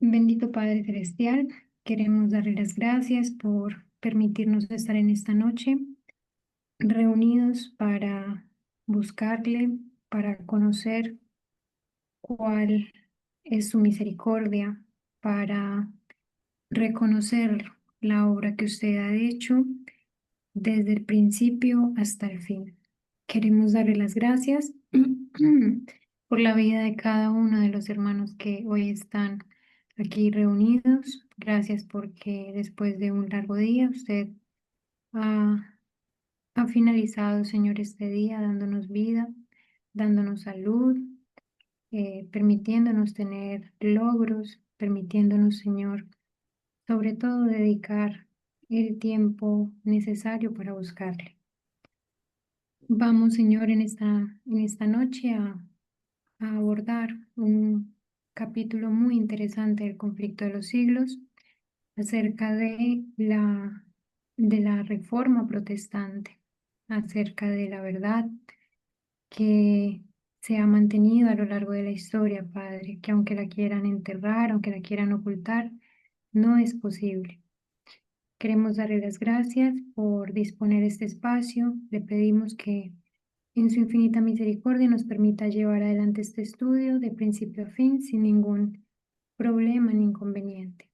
Bendito Padre Celestial, queremos darle las gracias por permitirnos estar en esta noche reunidos para buscarle, para conocer cuál es su misericordia, para reconocer la obra que usted ha hecho desde el principio hasta el fin. Queremos darle las gracias por la vida de cada uno de los hermanos que hoy están aquí reunidos. Gracias porque después de un largo día usted ha, ha finalizado, Señor, este día dándonos vida, dándonos salud, permitiéndonos tener logros, permitiéndonos, Señor, sobre todo dedicar el tiempo necesario para buscarle. Vamos, Señor, en esta noche a abordar un capítulo muy interesante del conflicto de los siglos acerca de la reforma protestante, acerca de la verdad que se ha mantenido a lo largo de la historia, Padre, que aunque la quieran enterrar, aunque la quieran ocultar, no es posible. Queremos darle las gracias por disponer este espacio. Le pedimos que en su infinita misericordia nos permita llevar adelante este estudio de principio a fin sin ningún problema ni inconveniente.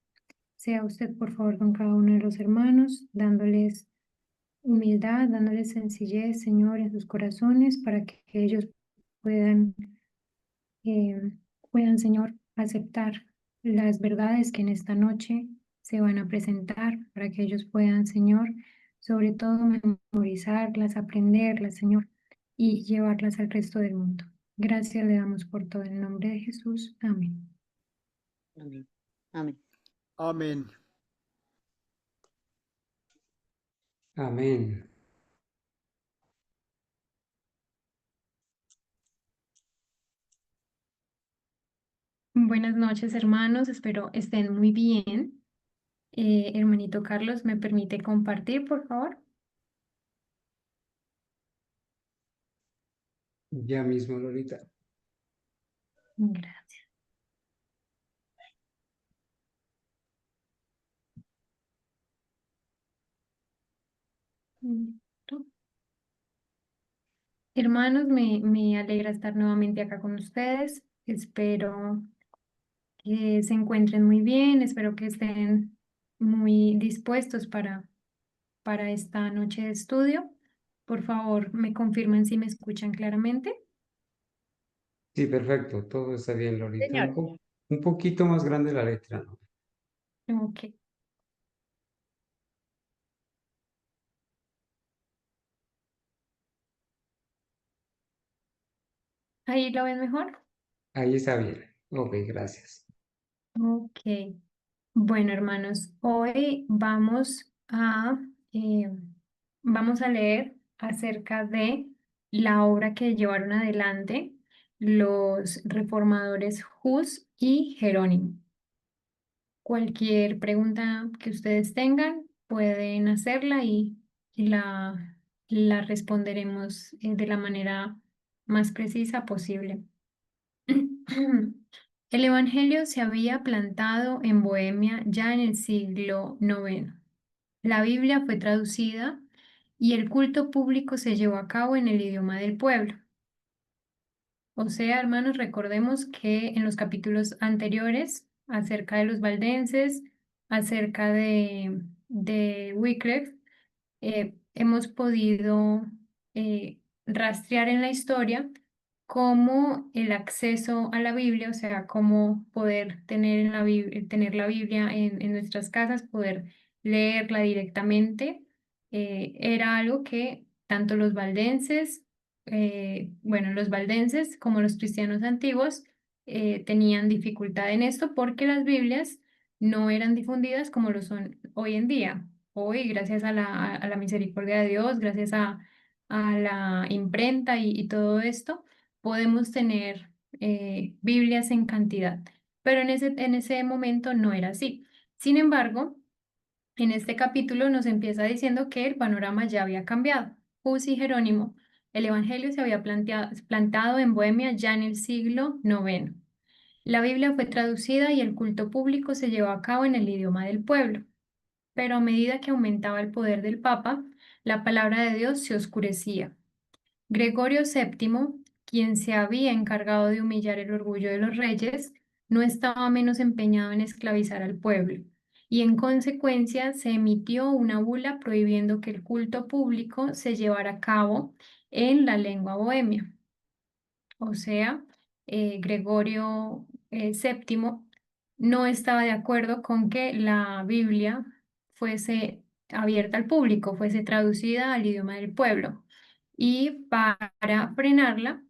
Sea usted, por favor, con cada uno de los hermanos, dándoles humildad, dándoles sencillez, Señor, en sus corazones para que ellos puedan, eh, Señor, aceptar las verdades que en esta noche se van a presentar, para que ellos puedan, Señor, sobre todo memorizarlas, aprenderlas, Señor, y llevarlas al resto del mundo. Gracias le damos por todo en el nombre de Jesús. Amén. Amén. Amén. Amén. Amén. Buenas noches, hermanos. Espero estén muy bien. Hermanito Carlos, ¿me permite compartir, por favor? Ya mismo, Lolita. Gracias. Listo. Hermanos, me alegra estar nuevamente acá con ustedes. Espero que se encuentren muy bien. Espero que estén muy dispuestos para esta noche de estudio. Por favor, me confirman si me escuchan claramente. Sí, perfecto. Todo está bien, Lolita. Señor. Un poquito más grande la letra, ¿no? Ok. ¿Ahí lo ven mejor? Ahí está bien. Ok, gracias. Ok. Bueno, hermanos, hoy eh, vamos a leer acerca de la obra que llevaron adelante los reformadores Hus y Jerónimo. Cualquier pregunta que ustedes tengan, pueden hacerla y la responderemos de la manera más precisa posible. El Evangelio se había plantado en Bohemia ya en el siglo IX. La Biblia fue traducida y el culto público se llevó a cabo en el idioma del pueblo. O sea, hermanos, recordemos que en los capítulos anteriores, acerca de los valdenses, acerca de Wycliffe, hemos podido rastrear en la historia cómo el acceso a la Biblia, o sea, cómo poder tener la Biblia en nuestras casas, poder leerla directamente, era algo que tanto los valdenses, bueno, los valdenses como los cristianos antiguos tenían dificultad en esto porque las Biblias no eran difundidas como lo son hoy en día. Hoy, gracias a la misericordia de Dios, gracias a la imprenta y todo esto, podemos tener Biblias en cantidad. Pero en ese momento no era así. Sin embargo, en este capítulo nos empieza diciendo que el panorama ya había cambiado. Hus y Jerónimo, el Evangelio se había plantado en Bohemia ya en el siglo IX. La Biblia fue traducida y el culto público se llevó a cabo en el idioma del pueblo, pero a medida que aumentaba el poder del Papa, la palabra de Dios se oscurecía. Gregorio VII, quien se había encargado de humillar el orgullo de los reyes, no estaba menos empeñado en esclavizar al pueblo, y en consecuencia se emitió una bula prohibiendo que el culto público se llevara a cabo en la lengua bohemia. O sea, Gregorio VII no estaba de acuerdo con que la Biblia fuese abierta al público, fuese traducida al idioma del pueblo. Y para frenarla,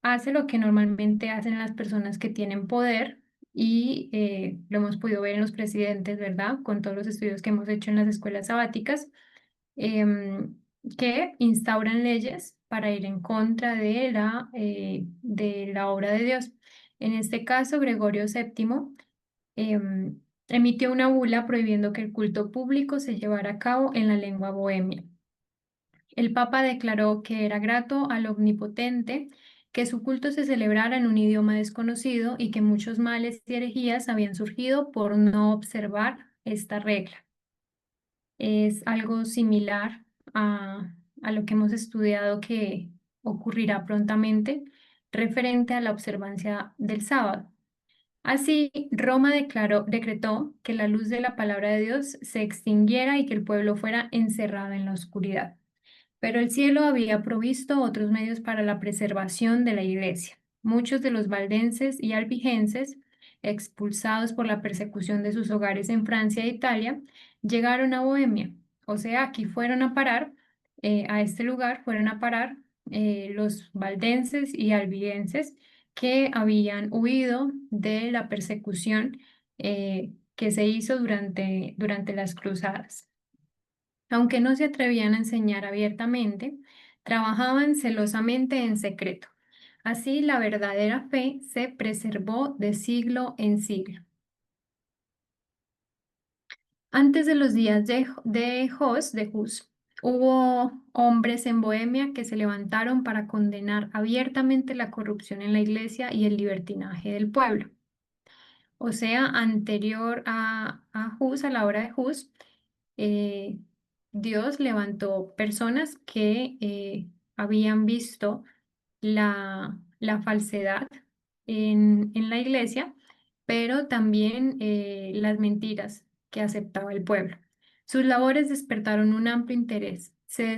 hace lo que normalmente hacen las personas que tienen poder y lo hemos podido ver en los presidentes, ¿verdad? Con todos los estudios que hemos hecho en las escuelas sabáticas, em, que instauran leyes para ir en contra de la obra de Dios. En este caso, Gregorio VII emitió una bula prohibiendo que el culto público se llevara a cabo en la lengua bohemia. El Papa declaró que era grato al Omnipotente que su culto se celebrara en un idioma desconocido y que muchos males y herejías habían surgido por no observar esta regla. Es algo similar a lo que hemos estudiado que ocurrirá prontamente referente a la observancia del sábado. Así, Roma decretó que la luz de la palabra de Dios se extinguiera y que el pueblo fuera encerrado en la oscuridad. Pero el cielo había provisto otros medios para la preservación de la iglesia. Muchos de los valdenses y albigenses, expulsados por la persecución de sus hogares en Francia e Italia, llegaron a Bohemia. O sea, aquí fueron a parar, a este lugar fueron a parar los valdenses y albigenses que habían huido de la persecución que se hizo durante las cruzadas. Aunque no se atrevían a enseñar abiertamente, trabajaban celosamente en secreto. Así la verdadera fe se preservó de siglo en siglo. Antes de los días de Hus, hubo hombres en Bohemia que se levantaron para condenar abiertamente la corrupción en la iglesia y el libertinaje del pueblo. O sea, anterior a Hus, a la hora de Hus, eh, Dios levantó personas que habían visto la falsedad en la iglesia, pero también las mentiras que aceptaba el pueblo. Sus labores despertaron un amplio interés, se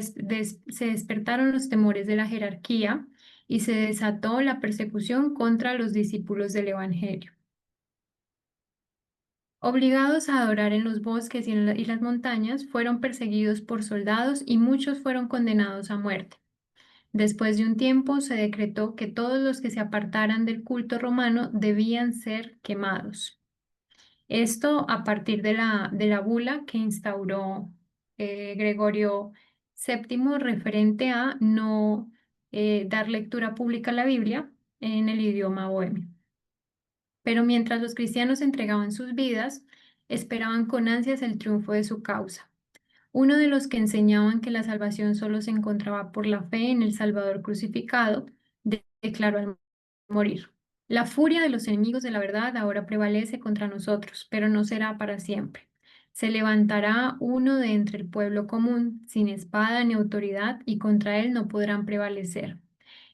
despertaron los temores de la jerarquía y se desató la persecución contra los discípulos del Evangelio. Obligados a adorar en los bosques y las montañas, fueron perseguidos por soldados y muchos fueron condenados a muerte. Después de un tiempo se decretó que todos los que se apartaran del culto romano debían ser quemados. Esto a partir de la bula que instauró Gregorio VII referente a no dar lectura pública a la Biblia en el idioma bohemio. Pero mientras los cristianos entregaban sus vidas, esperaban con ansias el triunfo de su causa. Uno de los que enseñaban que la salvación solo se encontraba por la fe en el Salvador crucificado, declaró al morir: La furia de los enemigos de la verdad ahora prevalece contra nosotros, pero no será para siempre. Se levantará uno de entre el pueblo común, sin espada ni autoridad, y contra él no podrán prevalecer.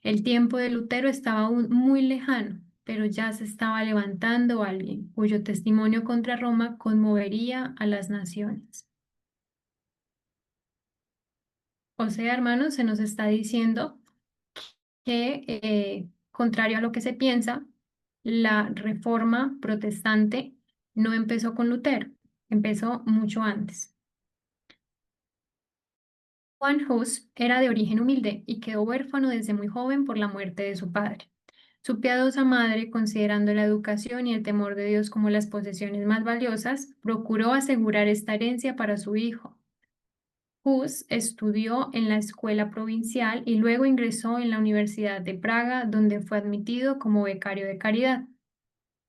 El tiempo de Lutero estaba aún muy lejano, pero ya se estaba levantando alguien cuyo testimonio contra Roma conmovería a las naciones. O sea, hermanos, se nos está diciendo que, contrario a lo que se piensa, la reforma protestante no empezó con Lutero, empezó mucho antes. Juan Hus era de origen humilde y quedó huérfano desde muy joven por la muerte de su padre. Su piadosa madre, considerando la educación y el temor de Dios como las posesiones más valiosas, procuró asegurar esta herencia para su hijo. Hus estudió en la escuela provincial y luego ingresó en la Universidad de Praga, donde fue admitido como becario de caridad.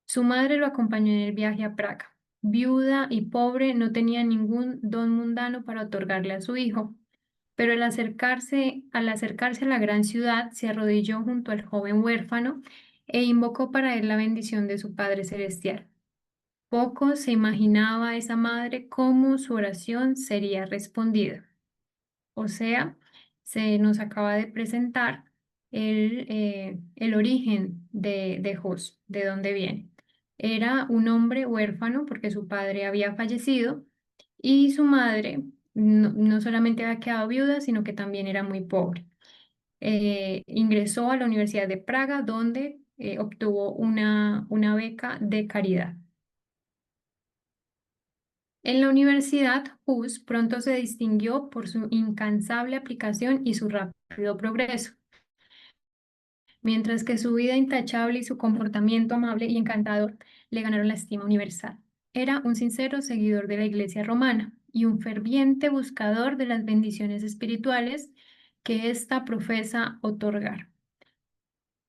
Su madre lo acompañó en el viaje a Praga. Viuda y pobre, no tenía ningún don mundano para otorgarle a su hijo, pero al acercarse a la gran ciudad, se arrodilló junto al joven huérfano e invocó para él la bendición de su Padre Celestial. Poco se imaginaba esa madre cómo su oración sería respondida. O sea, se nos acaba de presentar el origen de Jos, de dónde viene. Era un hombre huérfano porque su padre había fallecido y su madre no solamente había quedado viuda, sino que también era muy pobre. Ingresó a la Universidad de Praga, donde obtuvo una beca de caridad. En la universidad, Hus pronto se distinguió por su incansable aplicación y su rápido progreso, mientras que su vida intachable y su comportamiento amable y encantador le ganaron la estima universal. Era un sincero seguidor de la Iglesia romana y un ferviente buscador de las bendiciones espirituales que ésta profesa otorgar.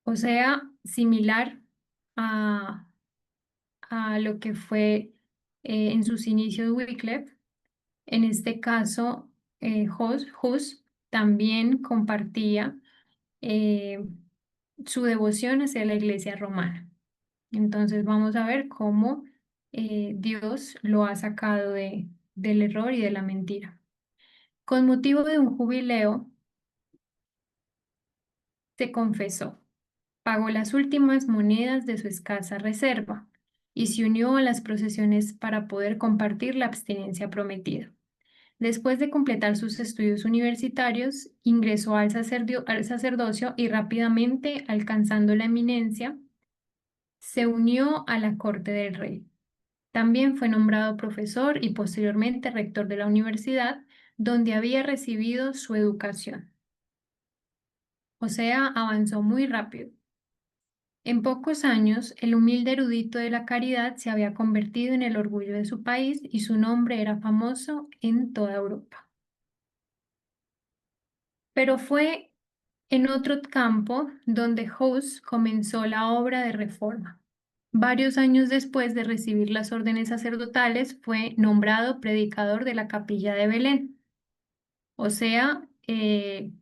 O sea, similar a, a lo que fue en sus inicios Wycliffe. En este caso, Hus también compartía eh, su devoción hacia la iglesia romana. Entonces vamos a ver cómo Dios lo ha sacado del error y de la mentira. Con motivo de un jubileo, se confesó, pagó las últimas monedas de su escasa reserva y se unió a las procesiones para poder compartir la abstinencia prometida. Después de completar sus estudios universitarios, ingresó al sacerdocio y rápidamente, alcanzando la eminencia, se unió a la corte del rey. También fue nombrado profesor y posteriormente rector de la universidad donde había recibido su educación. O sea, avanzó muy rápido. En pocos años, el humilde erudito de la caridad se había convertido en el orgullo de su país y su nombre era famoso en toda Europa. Pero fue en otro campo donde Hus comenzó la obra de reforma. Varios años después de recibir las órdenes sacerdotales, fue nombrado predicador de la capilla de Belén. O sea, él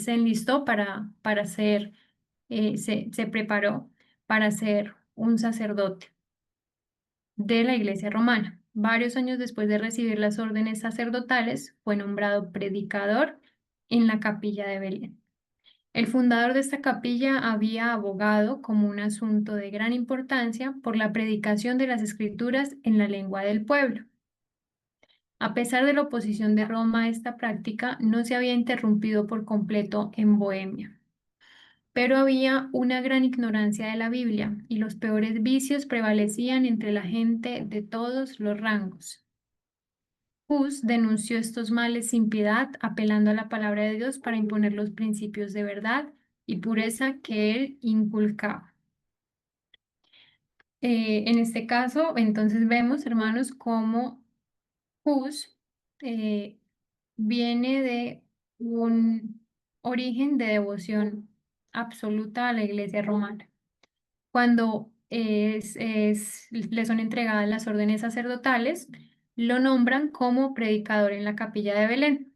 se enlistó para ser, se preparó para ser un sacerdote de la Iglesia romana. Varios años después de recibir las órdenes sacerdotales, fue nombrado predicador en la capilla de Belén. El fundador de esta capilla había abogado como un asunto de gran importancia por la predicación de las escrituras en la lengua del pueblo. A pesar de la oposición de Roma a esta práctica, no se había interrumpido por completo en Bohemia. Pero había una gran ignorancia de la Biblia y los peores vicios prevalecían entre la gente de todos los rangos. Hus denunció estos males sin piedad, apelando a la palabra de Dios para imponer los principios de verdad y pureza que él inculcaba. En este caso, entonces vemos, hermanos, cómo Hus eh, viene de un origen de devoción absoluta a la Iglesia romana. Cuando le son entregadas las órdenes sacerdotales, lo nombran como predicador en la capilla de Belén,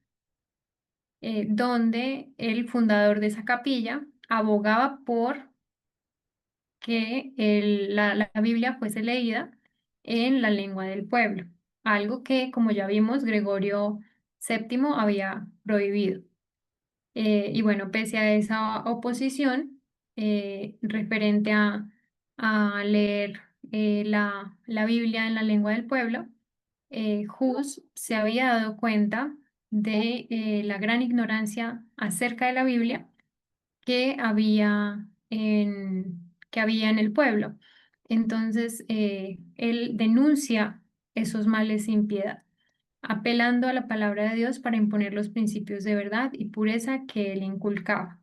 donde el fundador de esa capilla abogaba por que la Biblia fuese leída en la lengua del pueblo, algo que, como ya vimos, Gregorio VII había prohibido. Y bueno, pese a esa oposición referente a leer la Biblia en la lengua del pueblo, Hus se había dado cuenta de la gran ignorancia acerca de la Biblia que había en el pueblo. Entonces, él denuncia esos males sin piedad, apelando a la palabra de Dios para imponer los principios de verdad y pureza que él inculcaba.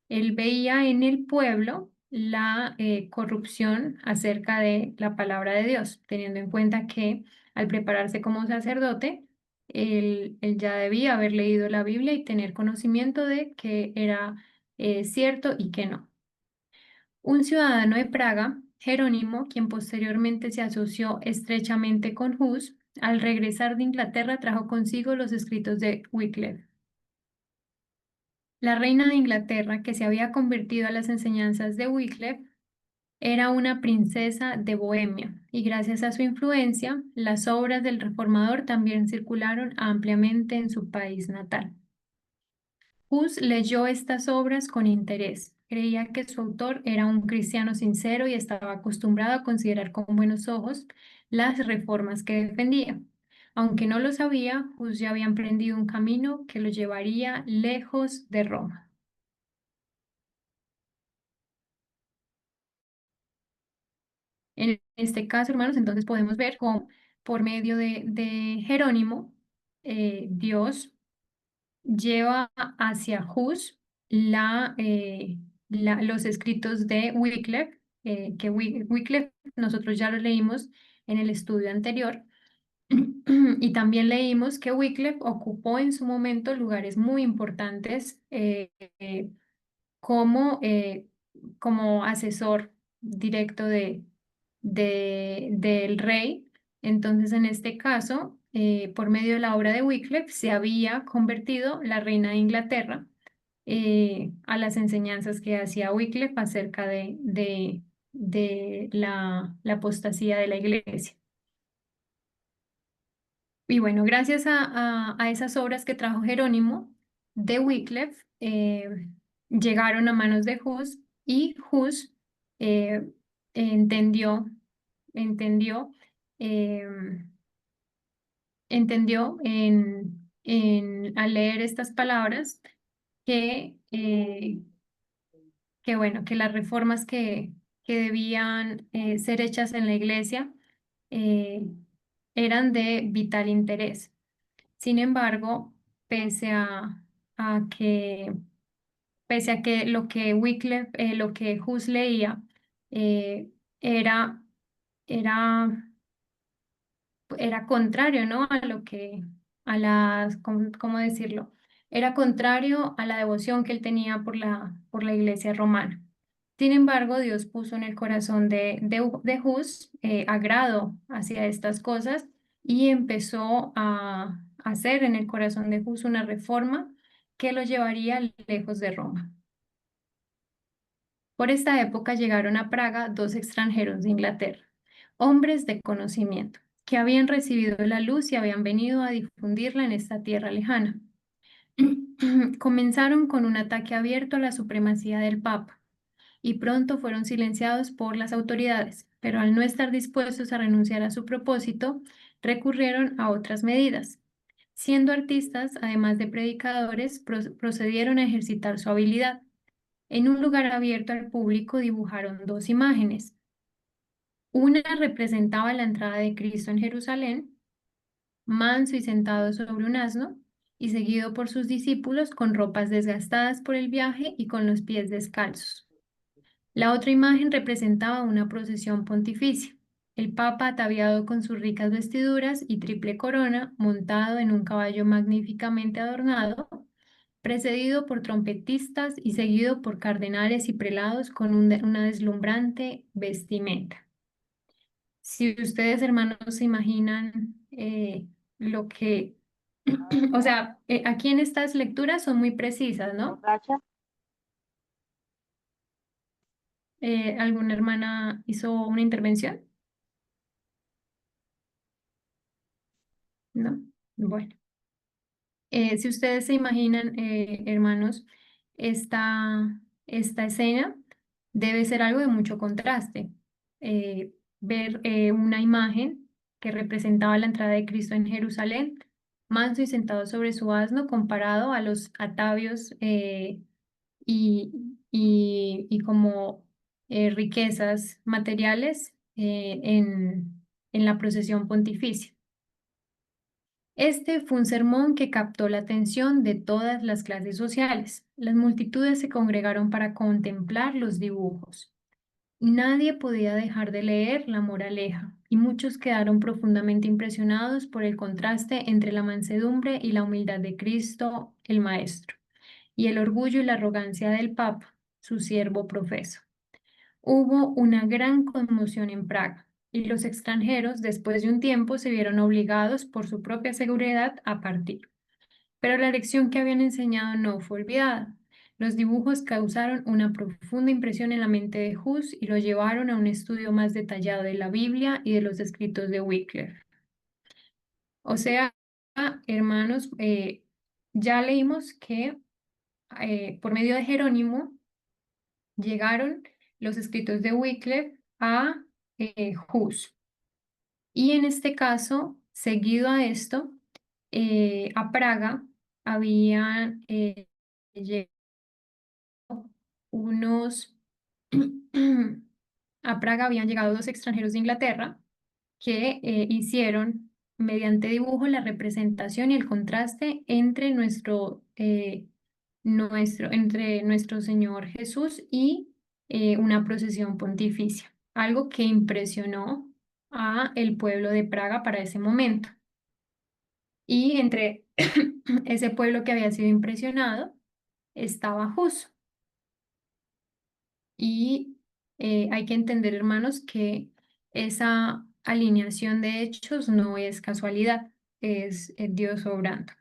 Él veía en el pueblo la corrupción acerca de la palabra de Dios, teniendo en cuenta que al prepararse como sacerdote, él ya debía haber leído la Biblia y tener conocimiento de que era cierto y que no. Un ciudadano de Praga, Jerónimo, quien posteriormente se asoció estrechamente con Hus, al regresar de Inglaterra trajo consigo los escritos de Wycliffe. La reina de Inglaterra, que se había convertido a las enseñanzas de Wycliffe, Era una princesa de Bohemia y gracias a su influencia, las obras del reformador también circularon ampliamente en su país natal. Hus leyó estas obras con interés. Creía que su autor era un cristiano sincero y estaba acostumbrado a considerar con buenos ojos las reformas que defendía. Aunque no lo sabía, Hus ya había emprendido un camino que lo llevaría lejos de Roma. En este caso, hermanos, entonces podemos ver cómo por medio de Jerónimo, Dios lleva hacia Hus los escritos de Wycliffe, que Wycliffe nosotros ya lo leímos en el estudio anterior, y también leímos que Wycliffe ocupó en su momento lugares muy importantes como, como asesor directo del rey. Entonces, en este caso, por medio de la obra de Wycliffe, se había convertido la reina de Inglaterra a las enseñanzas que hacía Wycliffe acerca de la apostasía de la iglesia. Y bueno, gracias a esas obras que trajo Jerónimo de Wycliffe, llegaron a manos de Hus y Hus eh, entendió, entendió, em, entendió al leer estas palabras que bueno, que las reformas que debían ser hechas en la iglesia eh, eran de vital interés. Sin embargo, pese a que, pese a que lo que Wycliffe, lo que Hus leía, eh, era, era era contrario, ¿no? A lo que, a las, ¿cómo decirlo? Era contrario a la devoción que él tenía por la iglesia romana. Sin embargo, Dios puso en el corazón de Hus agrado hacia estas cosas y empezó a hacer en el corazón de Hus una reforma que lo llevaría lejos de Roma. Por esta época llegaron a Praga dos extranjeros de Inglaterra, hombres de conocimiento, que habían recibido la luz y habían venido a difundirla en esta tierra lejana. Comenzaron con un ataque abierto a la supremacía del Papa y pronto fueron silenciados por las autoridades, pero al no estar dispuestos a renunciar a su propósito, recurrieron a otras medidas. Siendo artistas, además de predicadores, procedieron a ejercitar su habilidad. En un lugar abierto al público dibujaron dos imágenes. Una representaba la entrada de Cristo en Jerusalén, manso y sentado sobre un asno, y seguido por sus discípulos con ropas desgastadas por el viaje y con los pies descalzos. La otra imagen representaba una procesión pontificia. El Papa, ataviado con sus ricas vestiduras y triple corona, montado en un caballo magníficamente adornado, precedido por trompetistas y seguido por cardenales y prelados con una deslumbrante vestimenta. Si ustedes, hermanos, se imaginan lo que, o sea, aquí en estas lecturas son muy precisas, ¿no? Borracha. ¿Alguna hermana hizo una intervención? ¿No? Bueno. Si ustedes se imaginan, hermanos, esta escena debe ser algo de mucho contraste. Ver una imagen que representaba la entrada de Cristo en Jerusalén, manso y sentado sobre su asno, comparado a los atavios y, y como riquezas materiales en la procesión pontificia. Este fue un sermón que captó la atención de todas las clases sociales. Las multitudes se congregaron para contemplar los dibujos. Nadie podía dejar de leer la moraleja y muchos quedaron profundamente impresionados por el contraste entre la mansedumbre y la humildad de Cristo, el Maestro, y el orgullo y la arrogancia del Papa, su siervo profeso. Hubo una gran conmoción en Praga y los extranjeros, después de un tiempo, se vieron obligados por su propia seguridad a partir. Pero la lección que habían enseñado no fue olvidada. Los dibujos causaron una profunda impresión en la mente de Hus y lo llevaron a un estudio más detallado de la Biblia y de los escritos de Wycliffe. O sea, hermanos, ya leímos que por medio de Jerónimo llegaron los escritos de Wycliffe a Hus. Y en este caso, seguido a esto, a Praga habían llegado unos, a Praga habían llegado dos extranjeros de Inglaterra que hicieron mediante dibujo la representación y el contraste entre entre nuestro Señor Jesús y una procesión pontificia, algo que impresionó a el pueblo de Praga para ese momento. Y entre ese pueblo que había sido impresionado estaba Hus. Y hay que entender, hermanos, que esa alineación de hechos no es casualidad, es Dios obrando.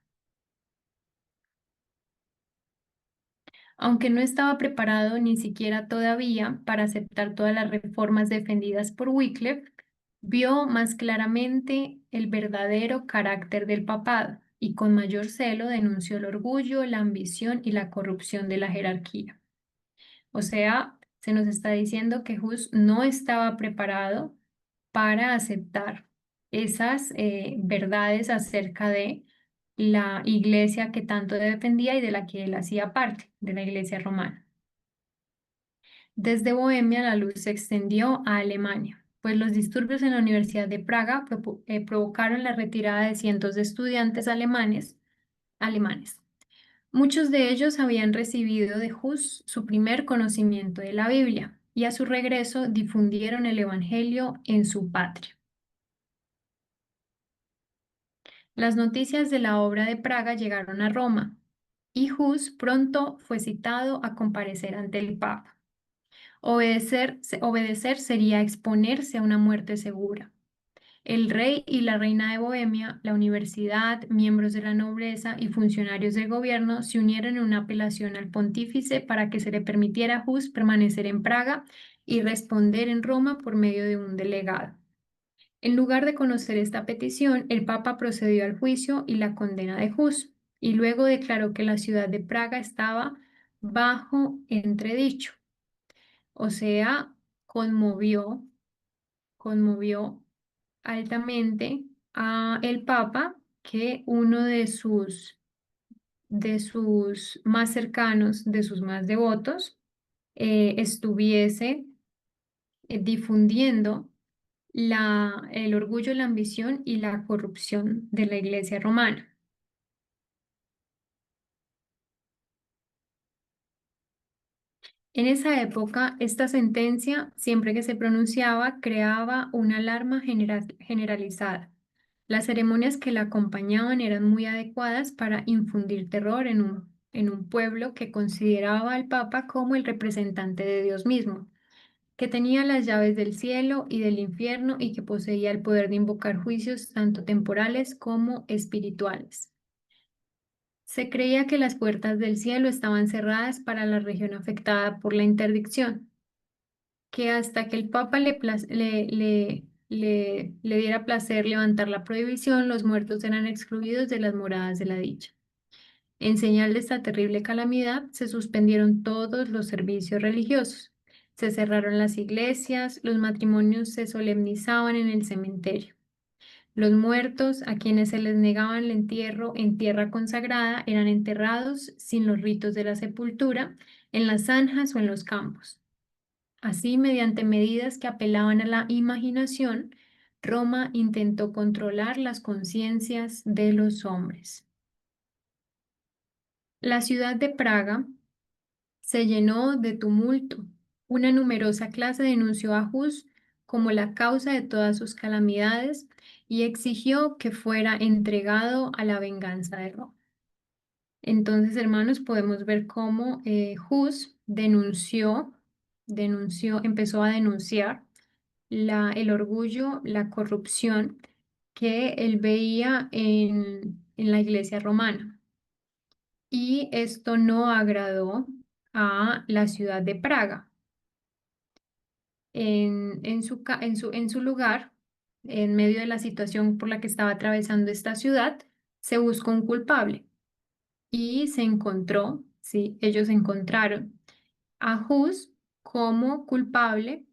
Aunque no estaba preparado ni siquiera todavía para aceptar todas las reformas defendidas por Wycliffe, vio más claramente el verdadero carácter del papado y con mayor celo denunció el orgullo, la ambición y la corrupción de la jerarquía. O sea, se nos está diciendo que Hus no estaba preparado para aceptar esas verdades acerca de la iglesia que tanto defendía y de la que él hacía parte, de la iglesia romana. Desde Bohemia la luz se extendió a Alemania, pues los disturbios en la Universidad de Praga provocaron la retirada de cientos de estudiantes alemanes. Muchos de ellos habían recibido de Hus su primer conocimiento de la Biblia y a su regreso difundieron el Evangelio en su patria. Las noticias de la obra de Praga llegaron a Roma y Hus pronto fue citado a comparecer ante el Papa. Obedecer sería exponerse a una muerte segura. El rey y la reina de Bohemia, la universidad, miembros de la nobleza y funcionarios del gobierno se unieron en una apelación al pontífice para que se le permitiera a Hus permanecer en Praga y responder en Roma por medio de un delegado. En lugar de conocer esta petición, el Papa procedió al juicio y la condena de Hus, y luego declaró que la ciudad de Praga estaba bajo entredicho, o sea, conmovió altamente a el Papa que uno de sus más cercanos, de sus más devotos, estuviese difundiendo el orgullo, la ambición y la corrupción de la Iglesia romana. En esa época, esta sentencia, siempre que se pronunciaba, creaba una alarma generalizada. Las ceremonias que la acompañaban eran muy adecuadas para infundir terror en un pueblo que consideraba al Papa como el representante de Dios mismo, que tenía las llaves del cielo y del infierno y que poseía el poder de invocar juicios tanto temporales como espirituales. Se creía que las puertas del cielo estaban cerradas para la región afectada por la interdicción, que hasta que el Papa le diera placer levantar la prohibición, los muertos eran excluidos de las moradas de la dicha. En señal de esta terrible calamidad, se suspendieron todos los servicios religiosos, se cerraron las iglesias, los matrimonios se solemnizaban en el cementerio. Los muertos, a quienes se les negaban el entierro en tierra consagrada, eran enterrados sin los ritos de la sepultura, en las zanjas o en los campos. Así, mediante medidas que apelaban a la imaginación, Roma intentó controlar las conciencias de los hombres. La ciudad de Praga se llenó de tumulto. Una numerosa clase denunció a Hus como la causa de todas sus calamidades y exigió que fuera entregado a la venganza de Roma. Entonces, hermanos, podemos ver cómo Hus empezó a denunciar el orgullo, la corrupción que él veía en la iglesia romana. Y esto no agradó a la ciudad de Praga. En su lugar, en medio de la situación por la que estaba atravesando esta ciudad, se buscó un culpable y se encontró, sí, ellos encontraron a Hus como culpable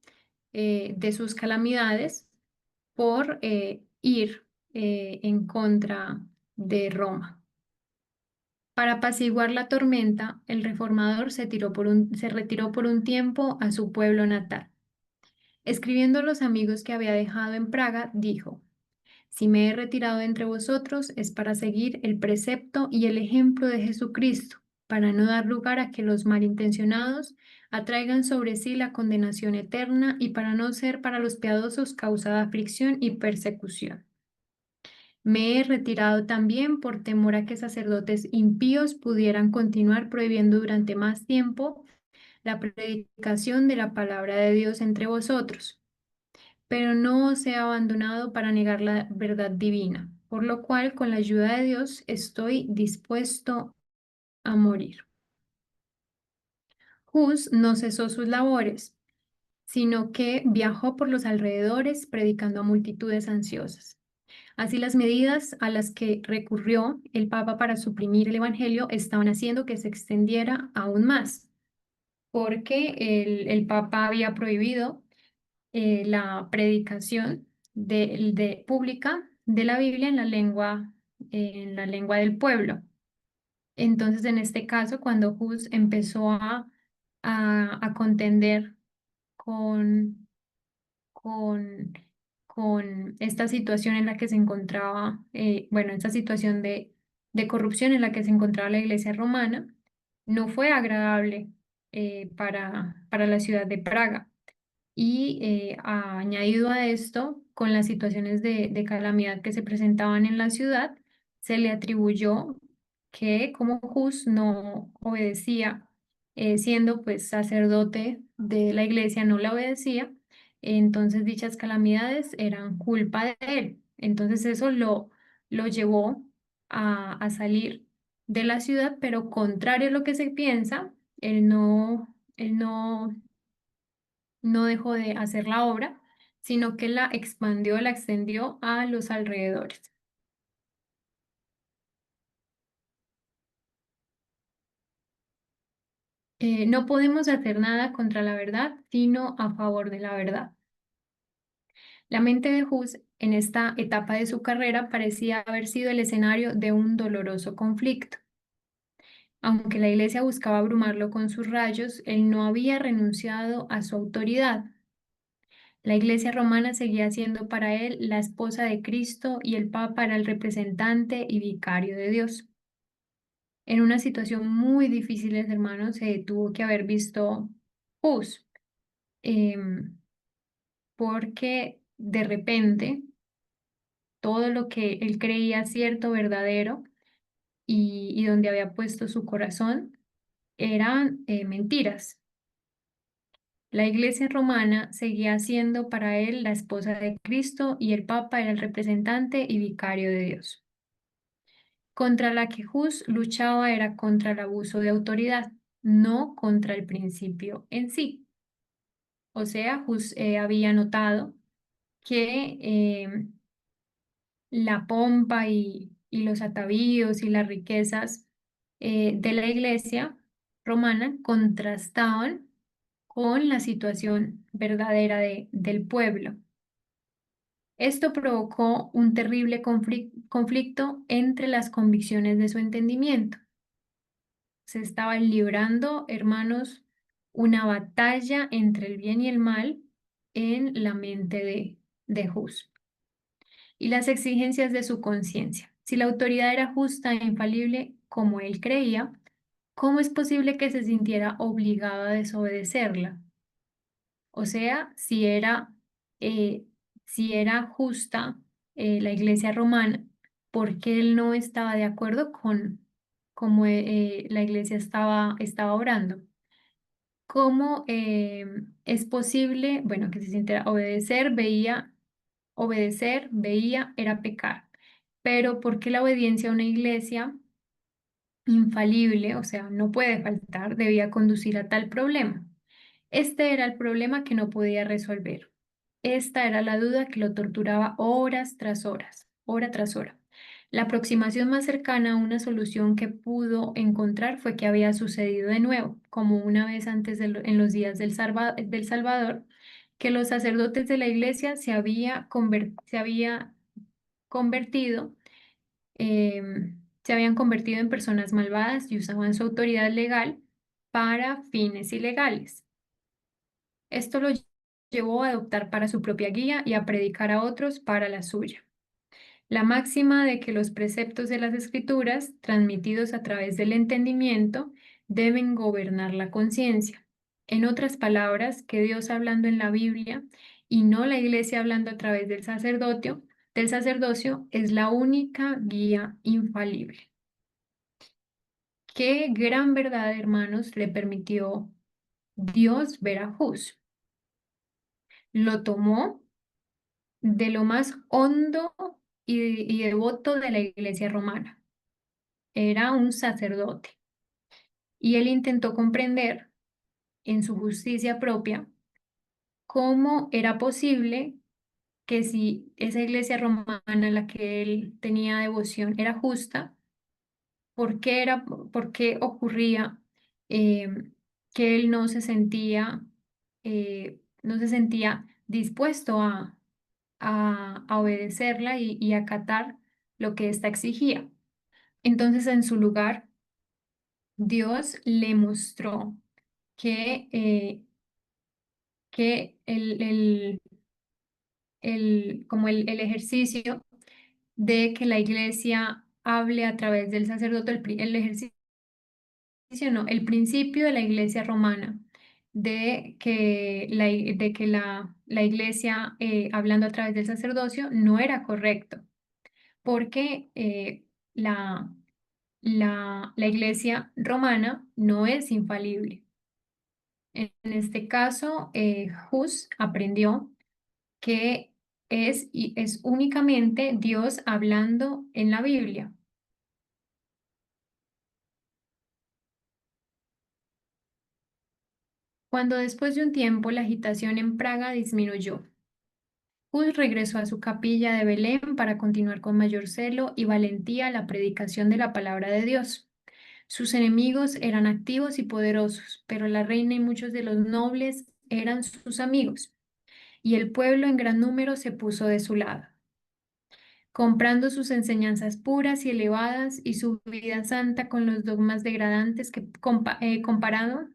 de sus calamidades por ir en contra de Roma. Para apaciguar la tormenta, el reformador se retiró por un tiempo a su pueblo natal. Escribiendo a los amigos que había dejado en Praga, dijo: Si me he retirado de entre vosotros es para seguir el precepto y el ejemplo de Jesucristo, para no dar lugar a que los malintencionados atraigan sobre sí la condenación eterna y para no ser para los piadosos causa de aflicción y persecución. Me he retirado también por temor a que sacerdotes impíos pudieran continuar prohibiendo durante más tiempo la predicación de la palabra de Dios entre vosotros, pero no os he abandonado para negar la verdad divina, por lo cual con la ayuda de Dios estoy dispuesto a morir. Hus no cesó sus labores, sino que viajó por los alrededores predicando a multitudes ansiosas. Así las medidas a las que recurrió el Papa para suprimir el Evangelio estaban haciendo que se extendiera aún más, porque el Papa había prohibido la predicación pública de la Biblia en la lengua del pueblo. Entonces, en este caso, cuando Hus empezó a contender con, con, con esta situación en la que se encontraba, bueno, esta situación de corrupción en la que se encontraba la iglesia romana, no fue agradable para la ciudad de Praga. Y añadido a esto, con las situaciones de calamidad que se presentaban en la ciudad, se le atribuyó que como Hus no obedecía, siendo pues sacerdote de la iglesia, no la obedecía, entonces dichas calamidades eran culpa de él. Entonces eso lo llevó a salir de la ciudad, pero contrario a lo que se piensa, él no dejó de hacer la obra, sino que la expandió, la extendió a los alrededores. No podemos hacer nada contra la verdad, sino a favor de la verdad. La mente de Hus en esta etapa de su carrera parecía haber sido el escenario de un doloroso conflicto. Aunque la iglesia buscaba abrumarlo con sus rayos, él no había renunciado a su autoridad. La Iglesia romana seguía siendo para él la esposa de Cristo y el Papa era el representante y vicario de Dios. En una situación muy difícil, hermanos, se tuvo que haber visto Hus, em, porque de repente todo lo que él creía cierto, verdadero y donde había puesto su corazón eran mentiras. La Iglesia romana seguía siendo para él la esposa de Cristo y el Papa era el representante y vicario de Dios. Contra la que Hus luchaba era contra el abuso de autoridad, no contra el principio en sí. O sea, Hus había notado que la pompa y los atavíos y las riquezas de la Iglesia romana contrastaban con la situación verdadera del pueblo. Esto provocó un terrible conflicto entre las convicciones de su entendimiento. Se estaba librando, hermanos, una batalla entre el bien y el mal en la mente de Hus y las exigencias de su conciencia. Si la autoridad era justa e infalible como él creía, ¿cómo es posible que se sintiera obligado a desobedecerla? O sea, eh, si era justa la iglesia romana, ¿por qué él no estaba de acuerdo con cómo la iglesia estaba obrando? ¿Cómo es posible, bueno, que se sintiera obedecer, veía, era pecar? Pero ¿por qué la obediencia a una iglesia infalible, o sea, no puede faltar, debía conducir a tal problema. Este era el problema que no podía resolver. Esta era la duda que lo torturaba horas tras horas, hora tras hora. La aproximación más cercana a una solución que pudo encontrar fue que había sucedido de nuevo, como una vez antes en los días del Salvador, que los sacerdotes de la iglesia se había convertido se habían convertido en personas malvadas y usaban su autoridad legal para fines ilegales. Esto lo llevó a adoptar para su propia guía y a predicar a otros para la suya. La máxima de que los preceptos de las Escrituras, transmitidos a través del entendimiento, deben gobernar la conciencia. En otras palabras, que Dios hablando en la Biblia y no la Iglesia hablando a través del sacerdocio, es la única guía infalible. Qué gran verdad, hermanos, le permitió Dios ver a Hus. Lo tomó de lo más hondo y devoto de la Iglesia romana. Era un sacerdote y él intentó comprender en su justicia propia cómo era posible que si esa iglesia romana a la que él tenía devoción era justa, por qué ocurría eh, que él no se sentía dispuesto a obedecerla y acatar lo que ésta exigía. Entonces, en su lugar, Dios le mostró que como el ejercicio de que la iglesia hable a través del sacerdote, el ejercicio, no, el principio de la iglesia romana, de que la iglesia hablando a través del sacerdocio no era correcto, porque la iglesia romana no es infalible. En este caso, Hus aprendió que es únicamente Dios hablando en la Biblia. Cuando después de un tiempo la agitación en Praga disminuyó, Hus regresó a su capilla de Belén para continuar con mayor celo y valentía la predicación de la palabra de Dios. Sus enemigos eran activos y poderosos, pero la reina y muchos de los nobles eran sus amigos, y el pueblo en gran número se puso de su lado. Comprando sus enseñanzas puras y elevadas y su vida santa con los dogmas degradantes comparando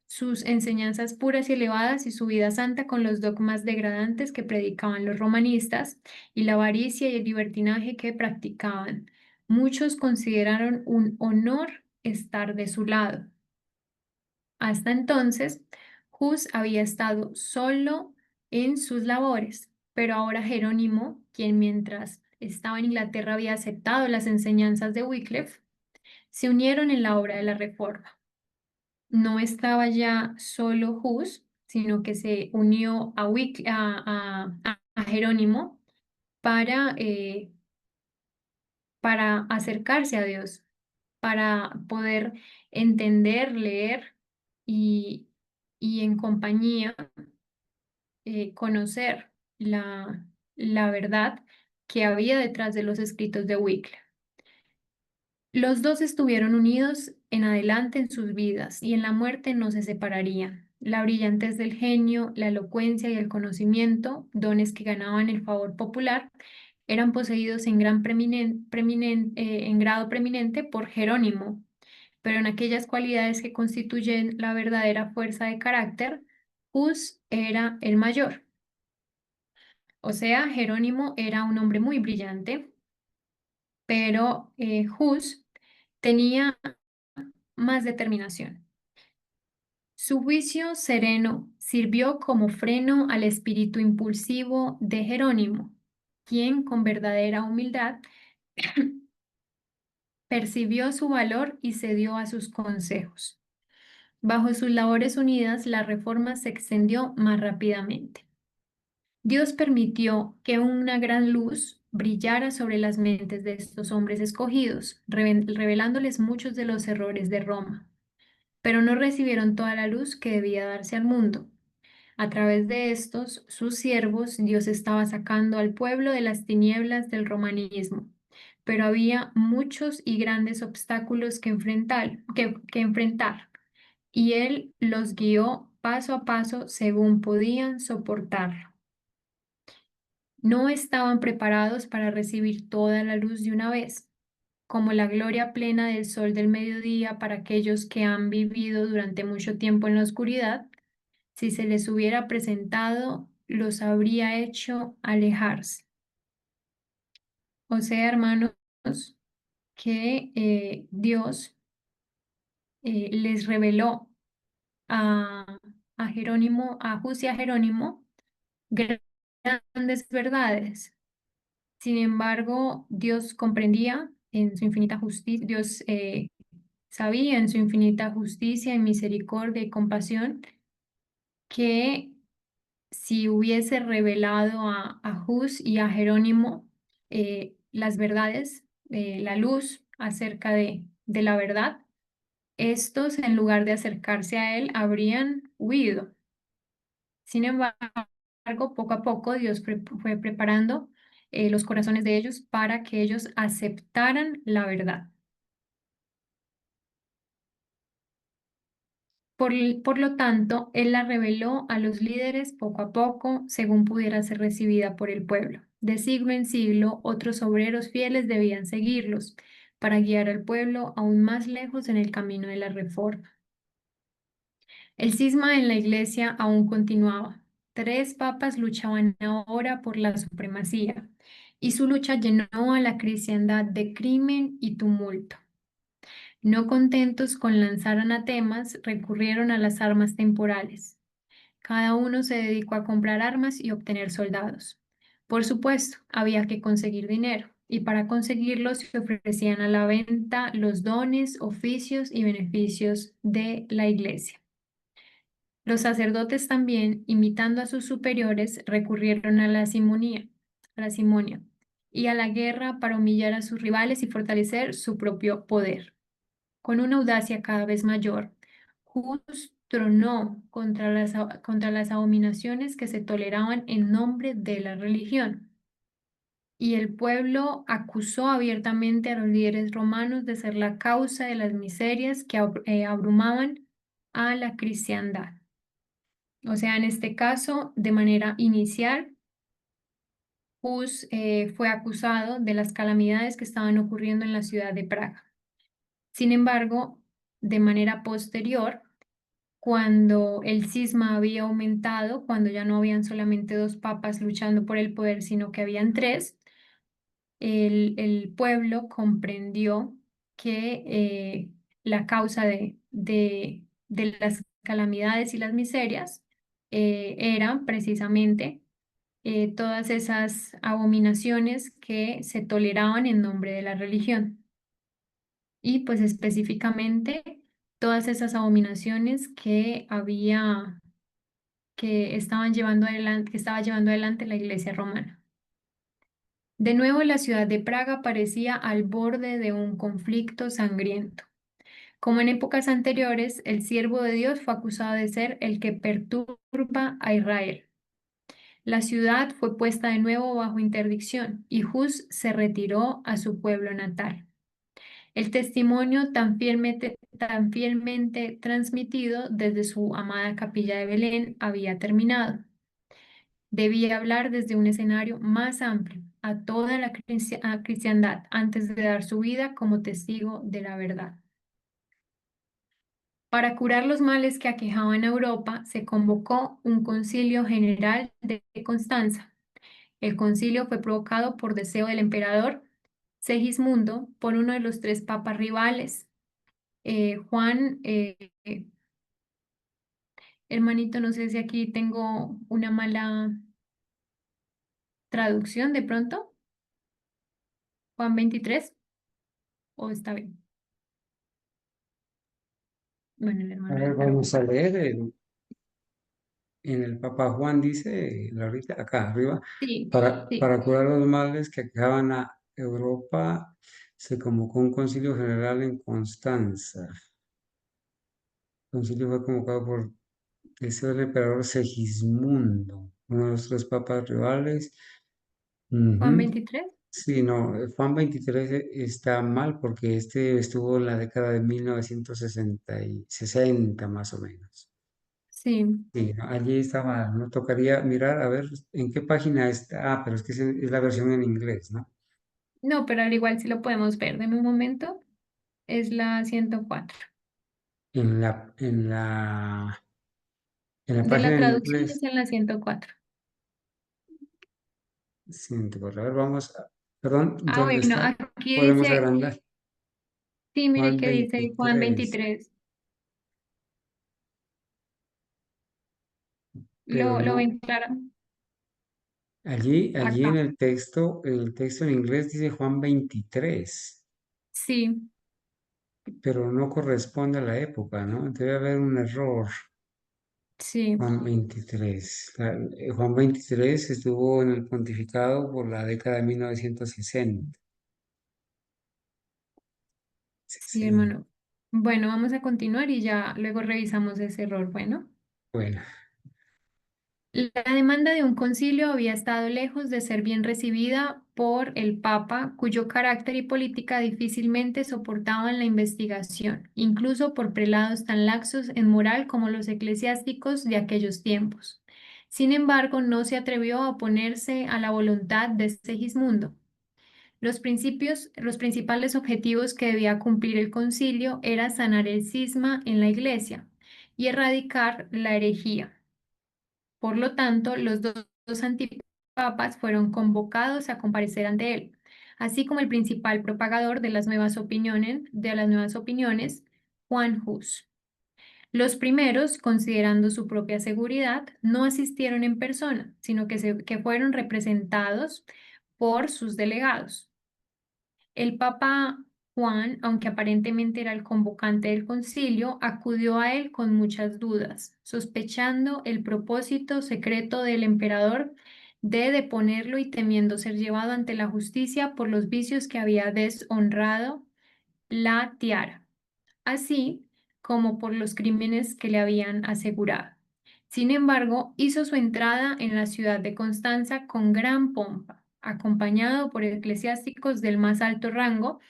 sus enseñanzas puras y elevadas y su vida santa con los dogmas degradantes que predicaban los romanistas y la avaricia y el libertinaje que practicaban. Muchos consideraron un honor estar de su lado. Hasta entonces, Hus había estado solo en sus labores, pero ahora Jerónimo, quien mientras estaba en Inglaterra había aceptado las enseñanzas de Wycliffe, se unieron en la obra de la Reforma. No estaba ya solo Hus, sino que se unió a Jerónimo para acercarse a Dios, para poder entender, leer y, y en compañía conocer la verdad que había detrás de los escritos de Wycliffe. Los dos estuvieron unidos en adelante en sus vidas y en la muerte no se separarían. La brillantez del genio, la elocuencia y el conocimiento, dones que ganaban el favor popular, eran poseídos en grado preeminente por Jerónimo, pero en aquellas cualidades que constituyen la verdadera fuerza de carácter, Hus era el mayor. O sea, Jerónimo era un hombre muy brillante, pero Hus tenía más determinación. Su juicio sereno sirvió como freno al espíritu impulsivo de Jerónimo, quien con verdadera humildad percibió su valor y cedió a sus consejos. Bajo sus labores unidas, la reforma se extendió más rápidamente. Dios permitió que una gran luz brillara sobre las mentes de estos hombres escogidos, revelándoles muchos de los errores de Roma. Pero no recibieron toda la luz que debía darse al mundo. A través de estos, sus siervos, Dios estaba sacando al pueblo de las tinieblas del romanismo. Pero había muchos y grandes obstáculos que enfrentar, y Él los guió paso a paso según podían soportarlo. No estaban preparados para recibir toda la luz de una vez, como la gloria plena del sol del mediodía para aquellos que han vivido durante mucho tiempo en la oscuridad. Si se les hubiera presentado, los habría hecho alejarse. O sea, hermanos, que Dios les reveló a, a Jerónimo, a Jus y a Jerónimo, grandes verdades. Sin embargo, Dios comprendía en su infinita justicia, Dios sabía en su infinita justicia y misericordia y compasión que si hubiese revelado a Hus y a Jerónimo las verdades, la luz acerca de la verdad, estos, en lugar de acercarse a él, habrían huido. Sin embargo, poco a poco Dios fue preparando los corazones de ellos para que ellos aceptaran la verdad. Por lo tanto, Él la reveló a los líderes poco a poco, según pudiera ser recibida por el pueblo. De siglo en siglo, otros obreros fieles debían seguirlos para guiar al pueblo aún más lejos en el camino de la reforma. El cisma en la iglesia aún continuaba. 3 papas luchaban ahora por la supremacía, y su lucha llenó a la cristiandad de crimen y tumulto. No contentos con lanzar anatemas, recurrieron a las armas temporales. Cada uno se dedicó a comprar armas y obtener soldados. Por supuesto, había que conseguir dinero, y para conseguirlo se ofrecían a la venta los dones, oficios y beneficios de la iglesia. Los sacerdotes también, imitando a sus superiores, recurrieron a la simonia y a la guerra para humillar a sus rivales y fortalecer su propio poder. Con una audacia cada vez mayor, Hus tronó contra las abominaciones que se toleraban en nombre de la religión. Y el pueblo acusó abiertamente a los líderes romanos de ser la causa de las miserias que abrumaban a la cristiandad. O sea, en este caso, de manera inicial, Hus fue acusado de las calamidades que estaban ocurriendo en la ciudad de Praga. Sin embargo, de manera posterior, cuando el cisma había aumentado, cuando ya no habían solamente 2 papas luchando por el poder, sino que habían 3, el pueblo comprendió que la causa de las calamidades y las miserias eran precisamente todas esas abominaciones que se toleraban en nombre de la religión. Y pues específicamente todas esas abominaciones que estaban llevando adelante, que estaba llevando adelante la Iglesia romana. De nuevo, la ciudad de Praga parecía al borde de un conflicto sangriento. Como en épocas anteriores, el siervo de Dios fue acusado de ser el que perturba a Israel. La ciudad fue puesta de nuevo bajo interdicción y Hus se retiró a su pueblo natal. El testimonio tan fielmente transmitido desde su amada capilla de Belén había terminado. Debía hablar desde un escenario más amplio a toda la cristiandad antes de dar su vida como testigo de la verdad. Para curar los males que aquejaban a Europa, se convocó un concilio general de Constanza. El concilio fue provocado por deseo del emperador Segismundo por uno de los 3 papas rivales, Juan, hermanito, no sé si aquí tengo una mala traducción de pronto. Juan 23, o está bien. Bueno, el A hermano ver, ahí, pero vamos a leer en el Papa Juan dice, ahorita acá arriba, Sí, para, sí. para curar los males que aquejaban a Europa, se convocó un concilio general en Constanza. El concilio fue convocado por deseo del emperador Segismundo, uno de los tres papas rivales. Juan Ujú. 23. Sí, no, Juan 23 está mal porque este estuvo en la década de 60 más o menos. Sí. Sí, no, allí está mal, no tocaría mirar a ver en qué página está. Ah, pero es que es la versión en inglés, ¿no? No, pero al igual sí lo podemos ver. Deme un momento. Es la 104. En la De la página en traducción es inglés, en la 104. 104. A ver, vamos, perdón, Ah, ¿dónde bueno, está? aquí Podemos dice, agrandar. sí, mire Juan que dice Juan 23, 23. pero Lo no. ven claro Allí acá. en el texto en inglés dice Juan 23, Sí, pero no corresponde a la época, ¿no? Debe haber un error. sí, Juan 23. Juan 23 estuvo en el pontificado por la década de 1960. sí, 60. hermano. Bueno, vamos a continuar y ya luego revisamos ese error. Bueno. Bueno, La demanda de un concilio había estado lejos de ser bien recibida por el Papa, cuyo carácter y política difícilmente soportaban la investigación, incluso por prelados tan laxos en moral como los eclesiásticos de aquellos tiempos. Sin embargo, no se atrevió a oponerse a la voluntad de Segismundo. Los principales objetivos que debía cumplir el concilio era sanar el cisma en la Iglesia y erradicar la herejía. Por lo tanto, los dos antipapas fueron convocados a comparecer ante él, así como el principal propagador de las nuevas opiniones, Juan Hus. Los primeros, considerando su propia seguridad, no asistieron en persona, sino que fueron representados por sus delegados. El Papa Juan, aunque aparentemente era el convocante del concilio, acudió a él con muchas dudas, sospechando el propósito secreto del emperador de deponerlo y temiendo ser llevado ante la justicia por los vicios que había deshonrado la tiara, así como por los crímenes que le habían asegurado. Sin embargo, hizo su entrada en la ciudad de Constanza con gran pompa, acompañado por eclesiásticos del más alto rango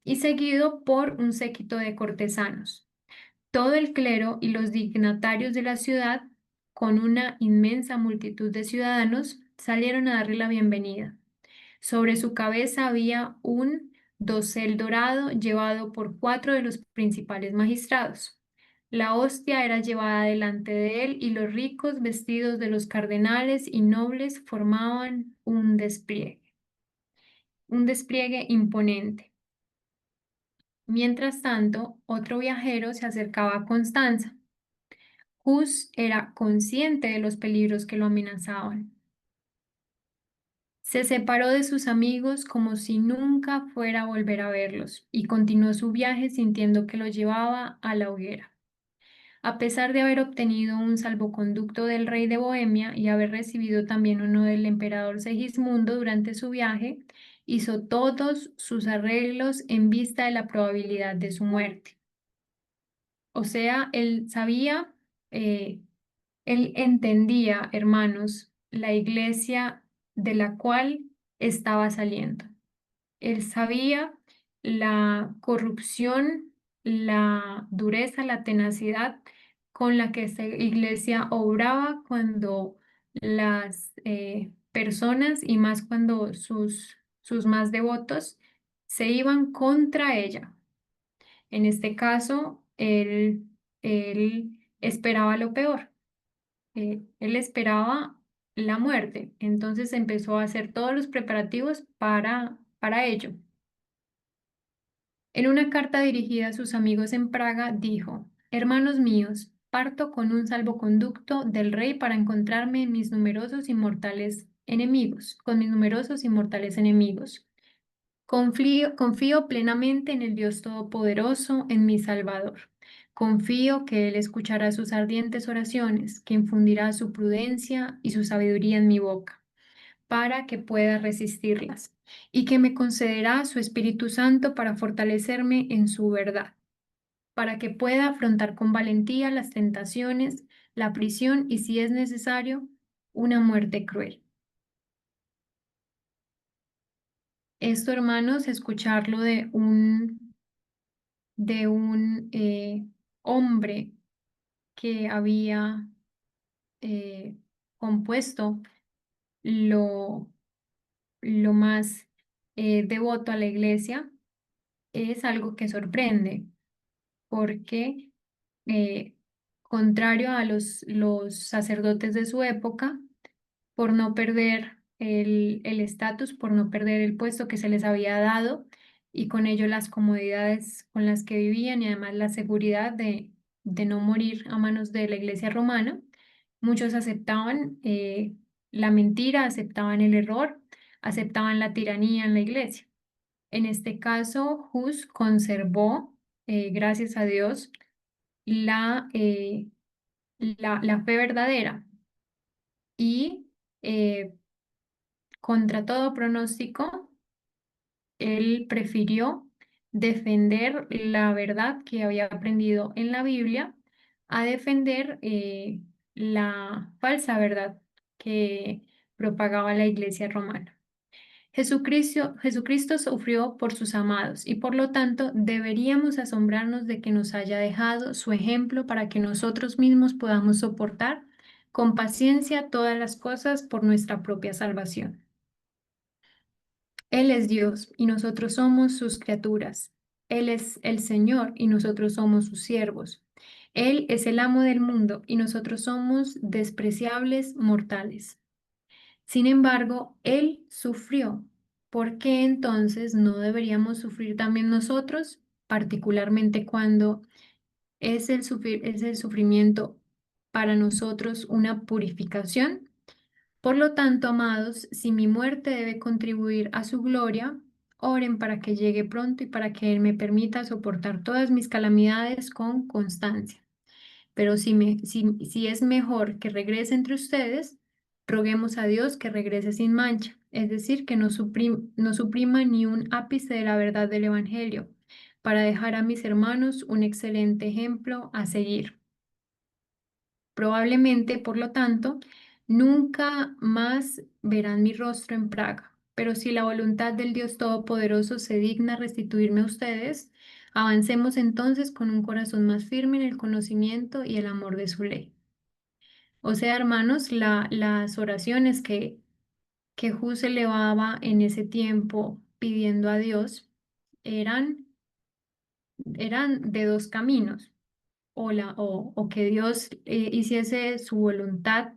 y seguido por un séquito de cortesanos. Todo el clero y los dignatarios de la ciudad, con una inmensa multitud de ciudadanos, salieron a darle la bienvenida. Sobre su cabeza había un dosel dorado llevado por cuatro de los principales magistrados. La hostia era llevada delante de él y los ricos vestidos de los cardenales y nobles formaban un despliegue imponente. Mientras tanto, otro viajero se acercaba a Constanza. Hus era consciente de los peligros que lo amenazaban. Se separó de sus amigos como si nunca fuera a volver a verlos y continuó su viaje sintiendo que lo llevaba a la hoguera. A pesar de haber obtenido un salvoconducto del rey de Bohemia y haber recibido también uno del emperador Segismundo durante su viaje, hizo todos sus arreglos en vista de la probabilidad de su muerte. O sea, él sabía, eh, él entendía, hermanos, la iglesia de la cual estaba saliendo. Él sabía la corrupción, la dureza, la tenacidad con la que esta iglesia obraba cuando las personas y más cuando sus más devotos se iban contra ella. En este caso, él esperaba lo peor. Él esperaba la muerte. Entonces empezó a hacer todos los preparativos para ello. En una carta dirigida a sus amigos en Praga, dijo: Hermanos míos, parto con un salvoconducto del rey para encontrarme en mis numerosos y mortales enemigos, con mis numerosos y mortales enemigos. Confío plenamente en el Dios Todopoderoso, en mi Salvador. Confío que Él escuchará sus ardientes oraciones, que infundirá su prudencia y su sabiduría en mi boca, para que pueda resistirlas, y que me concederá su Espíritu Santo para fortalecerme en su verdad, para que pueda afrontar con valentía las tentaciones, la prisión y, si es necesario, una muerte cruel. Esto, hermanos, escucharlo de un hombre que había compuesto lo, lo más devoto a la iglesia, es algo que sorprende, porque eh, contrario a los sacerdotes de su época, por no perder el estatus, por no perder el puesto que se les había dado y con ello las comodidades con las que vivían y además la seguridad de no morir a manos de la Iglesia romana, muchos aceptaban la mentira, aceptaban el error, aceptaban la tiranía en la Iglesia. En este caso, Hus conservó, gracias a Dios, la fe verdadera y contra todo pronóstico, él prefirió defender la verdad que había aprendido en la Biblia a defender la falsa verdad que propagaba la Iglesia romana. Jesucristo sufrió por sus amados y por lo tanto deberíamos asombrarnos de que nos haya dejado su ejemplo para que nosotros mismos podamos soportar con paciencia todas las cosas por nuestra propia salvación. Él es Dios y nosotros somos sus criaturas. Él es el Señor y nosotros somos sus siervos. Él es el amo del mundo y nosotros somos despreciables mortales. Sin embargo, Él sufrió. ¿Por qué entonces no deberíamos sufrir también nosotros, particularmente cuando es el sufrimiento para nosotros una purificación? Por lo tanto, amados, si mi muerte debe contribuir a su gloria, oren para que llegue pronto y para que Él me permita soportar todas mis calamidades con constancia. Pero si es mejor que regrese entre ustedes, roguemos a Dios que regrese sin mancha, es decir, que no suprima ni un ápice de la verdad del Evangelio, para dejar a mis hermanos un excelente ejemplo a seguir. Probablemente, por lo tanto, nunca más verán mi rostro en Praga. Pero si la voluntad del Dios Todopoderoso se digna restituirme a ustedes, avancemos entonces con un corazón más firme en el conocimiento y el amor de su ley. O sea, hermanos, las oraciones que Hus elevaba en ese tiempo pidiendo a Dios eran, eran de dos caminos. O que Dios hiciese su voluntad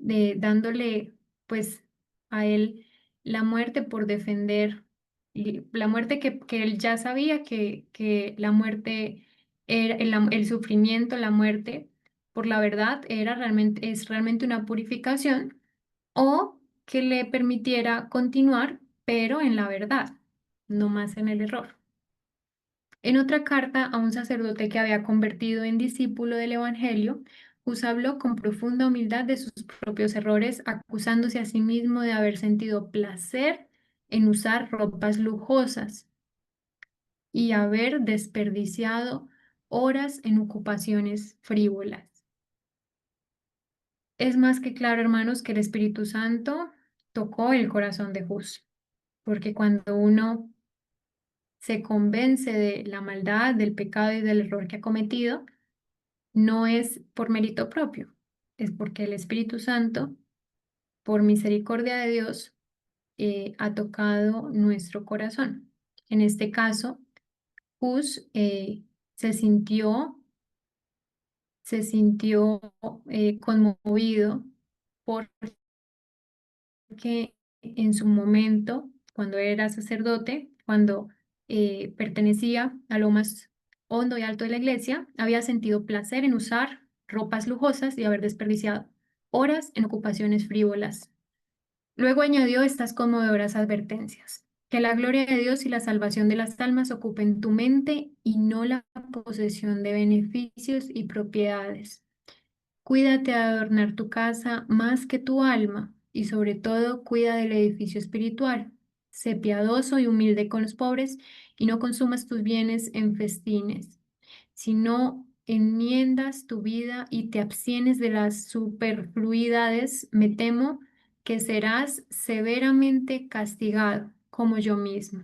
dándole pues a él la muerte por defender la muerte que él ya sabía que la muerte era el sufrimiento, la muerte por la verdad es realmente una purificación, o que le permitiera continuar, pero en la verdad, no más en el error. En otra carta a un sacerdote que había convertido en discípulo del Evangelio, Hus habló con profunda humildad de sus propios errores, acusándose a sí mismo de haber sentido placer en usar ropas lujosas y haber desperdiciado horas en ocupaciones frívolas. Es más que claro, hermanos, que el Espíritu Santo tocó el corazón de Hus, porque cuando uno se convence de la maldad, del pecado y del error que ha cometido, no es por mérito propio, es porque el Espíritu Santo, por misericordia de Dios, ha tocado nuestro corazón. En este caso, Hus se sintió, conmovido porque en su momento, cuando era sacerdote, cuando pertenecía a lo más hondo y alto de la iglesia, había sentido placer en usar ropas lujosas y haber desperdiciado horas en ocupaciones frívolas. Luego añadió estas conmovedoras advertencias. Que la gloria de Dios y la salvación de las almas ocupen tu mente y no la posesión de beneficios y propiedades. Cuídate de adornar tu casa más que tu alma y sobre todo cuida del edificio espiritual. Sé piadoso y humilde con los pobres y no consumas tus bienes en festines. Si no enmiendas tu vida y te abstienes de las superfluidades, me temo que serás severamente castigado, como yo mismo.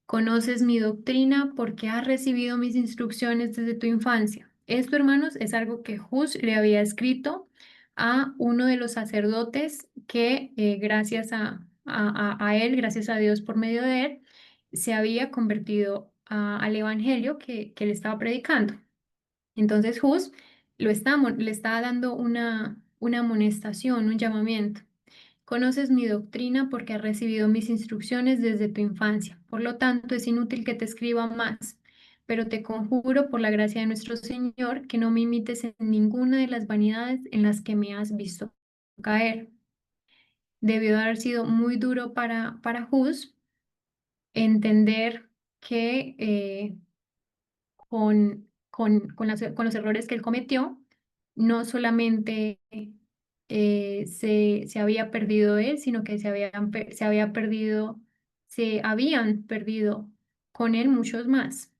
Conoces mi doctrina porque has recibido mis instrucciones desde tu infancia. Esto, hermanos, es algo que Hus le había escrito a uno de los sacerdotes que gracias a él, gracias a Dios por medio de él, se había convertido al evangelio que le estaba predicando. Entonces Hus le está dando una amonestación, un llamamiento. Conoces mi doctrina porque has recibido mis instrucciones desde tu infancia. Por lo tanto, es inútil que te escriba más, pero te conjuro por la gracia de nuestro Señor que no me imites en ninguna de las vanidades en las que me has visto caer. Debió de haber sido muy duro para Hus entender que con los errores que él cometió, no solamente se había perdido él, sino que se habían perdido con él muchos más.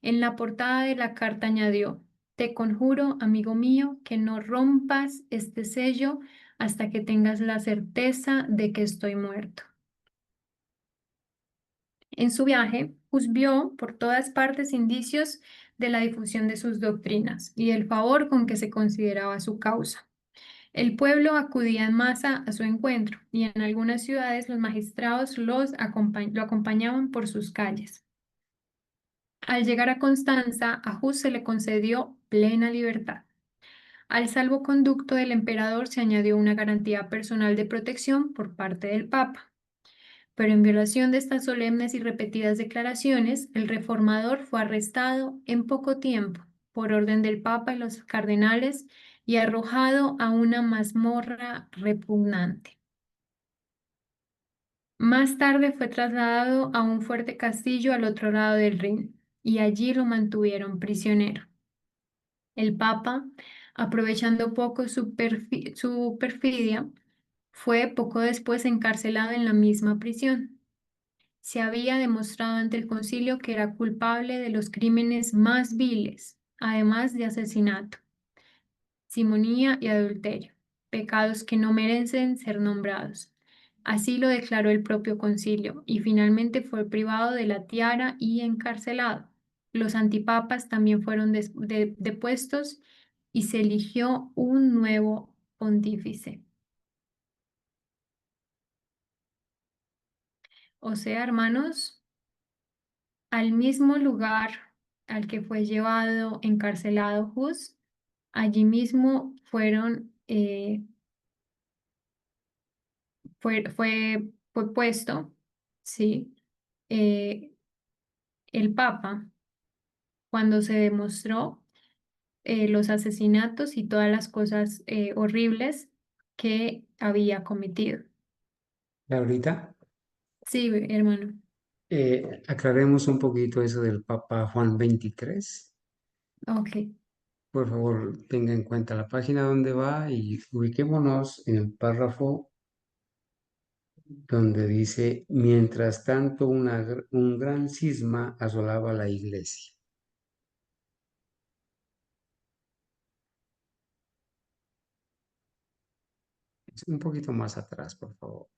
En la portada de la carta añadió: Te conjuro, amigo mío, que no rompas este sello hasta que tengas la certeza de que estoy muerto. En su viaje, Hus vio por todas partes indicios de la difusión de sus doctrinas y del favor con que se consideraba su causa. El pueblo acudía en masa a su encuentro y en algunas ciudades los magistrados lo acompañaban por sus calles. Al llegar a Constanza, a Hus se le concedió plena libertad. Al salvoconducto del emperador se añadió una garantía personal de protección por parte del Papa. Pero en violación de estas solemnes y repetidas declaraciones, el reformador fue arrestado en poco tiempo por orden del Papa y los cardenales y arrojado a una mazmorra repugnante. Más tarde fue trasladado a un fuerte castillo al otro lado del Rin y allí lo mantuvieron prisionero. El Papa, aprovechando poco su perfidia, fue poco después encarcelado en la misma prisión. Se había demostrado ante el concilio que era culpable de los crímenes más viles, además de asesinato, simonía y adulterio, pecados que no merecen ser nombrados. Así lo declaró el propio concilio y finalmente fue privado de la tiara y encarcelado. Los antipapas también fueron depuestos y se eligió un nuevo pontífice. O sea, hermanos, al mismo lugar al que fue llevado, encarcelado Hus, allí mismo fue puesto, sí, eh, el Papa cuando se demostró los asesinatos y todas las cosas horribles que había cometido. Ahorita Sí, hermano. aclaremos un poquito eso del Papa Juan 23. Ok. Por favor, tenga en cuenta la página donde va y ubiquémonos en el párrafo donde dice, mientras tanto un gran cisma asolaba la iglesia. Un poquito más atrás, por favor.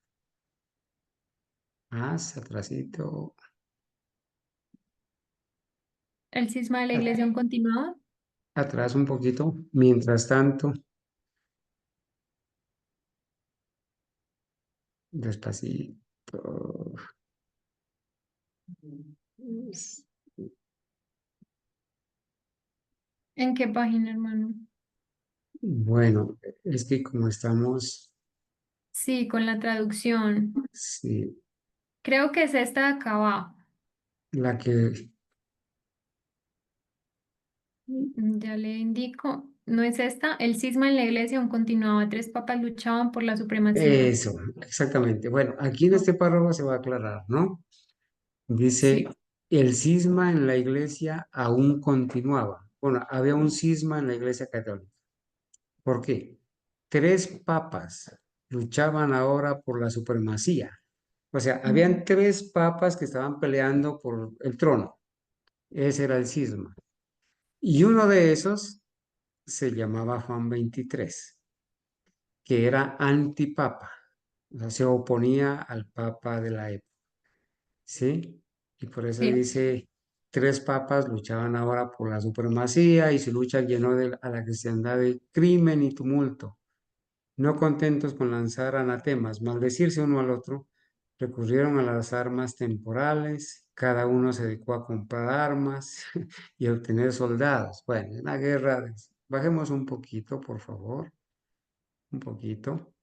Más atrásito. ¿El cisma de la iglesia han continuado? Atrás un poquito. Mientras tanto, despacito. ¿En qué página, hermano? Bueno, es que como estamos, Sí, con la traducción. sí, Creo que es esta de acá abajo. la que Ya le indico. ¿No es esta? El cisma en la iglesia aún continuaba. Tres papas luchaban por la supremacía. Eso, exactamente. Bueno, aquí en No, este párrafo se va a aclarar, ¿no? Dice, sí. el cisma en la iglesia aún continuaba. Bueno, había un cisma en la iglesia católica. ¿Por qué? Tres papas luchaban ahora por la supremacía. O sea, Ujú. habían tres papas que estaban peleando por el trono. Ese era el cisma. Y uno de esos se llamaba Juan 23, que era antipapa. O sea, se oponía al papa de la época. ¿Sí? Y por eso Sí. dice, tres papas luchaban ahora por la supremacía y su lucha llenó a la cristiandad de crimen y tumulto. No contentos con lanzar anatemas, maldecirse uno al otro, recurrieron a las armas temporales, cada uno se dedicó a comprar armas y a obtener soldados. Bueno, una guerra. Bajemos un poquito, por favor, un poquito.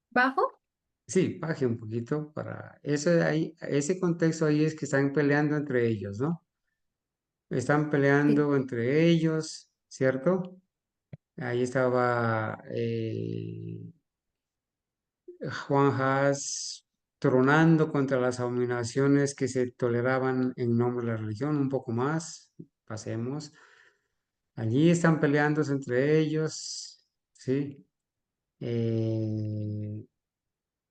¿Bajo? Sí, baje un poquito para eso de ahí, ese contexto ahí es que están peleando entre ellos, ¿no? Están Sí. peleando entre ellos, ¿cierto? Ahí estaba Juan Haas tronando contra las abominaciones que se toleraban en nombre de la religión, un poco más, pasemos. Allí están peleándose entre ellos, ¿sí? Eh,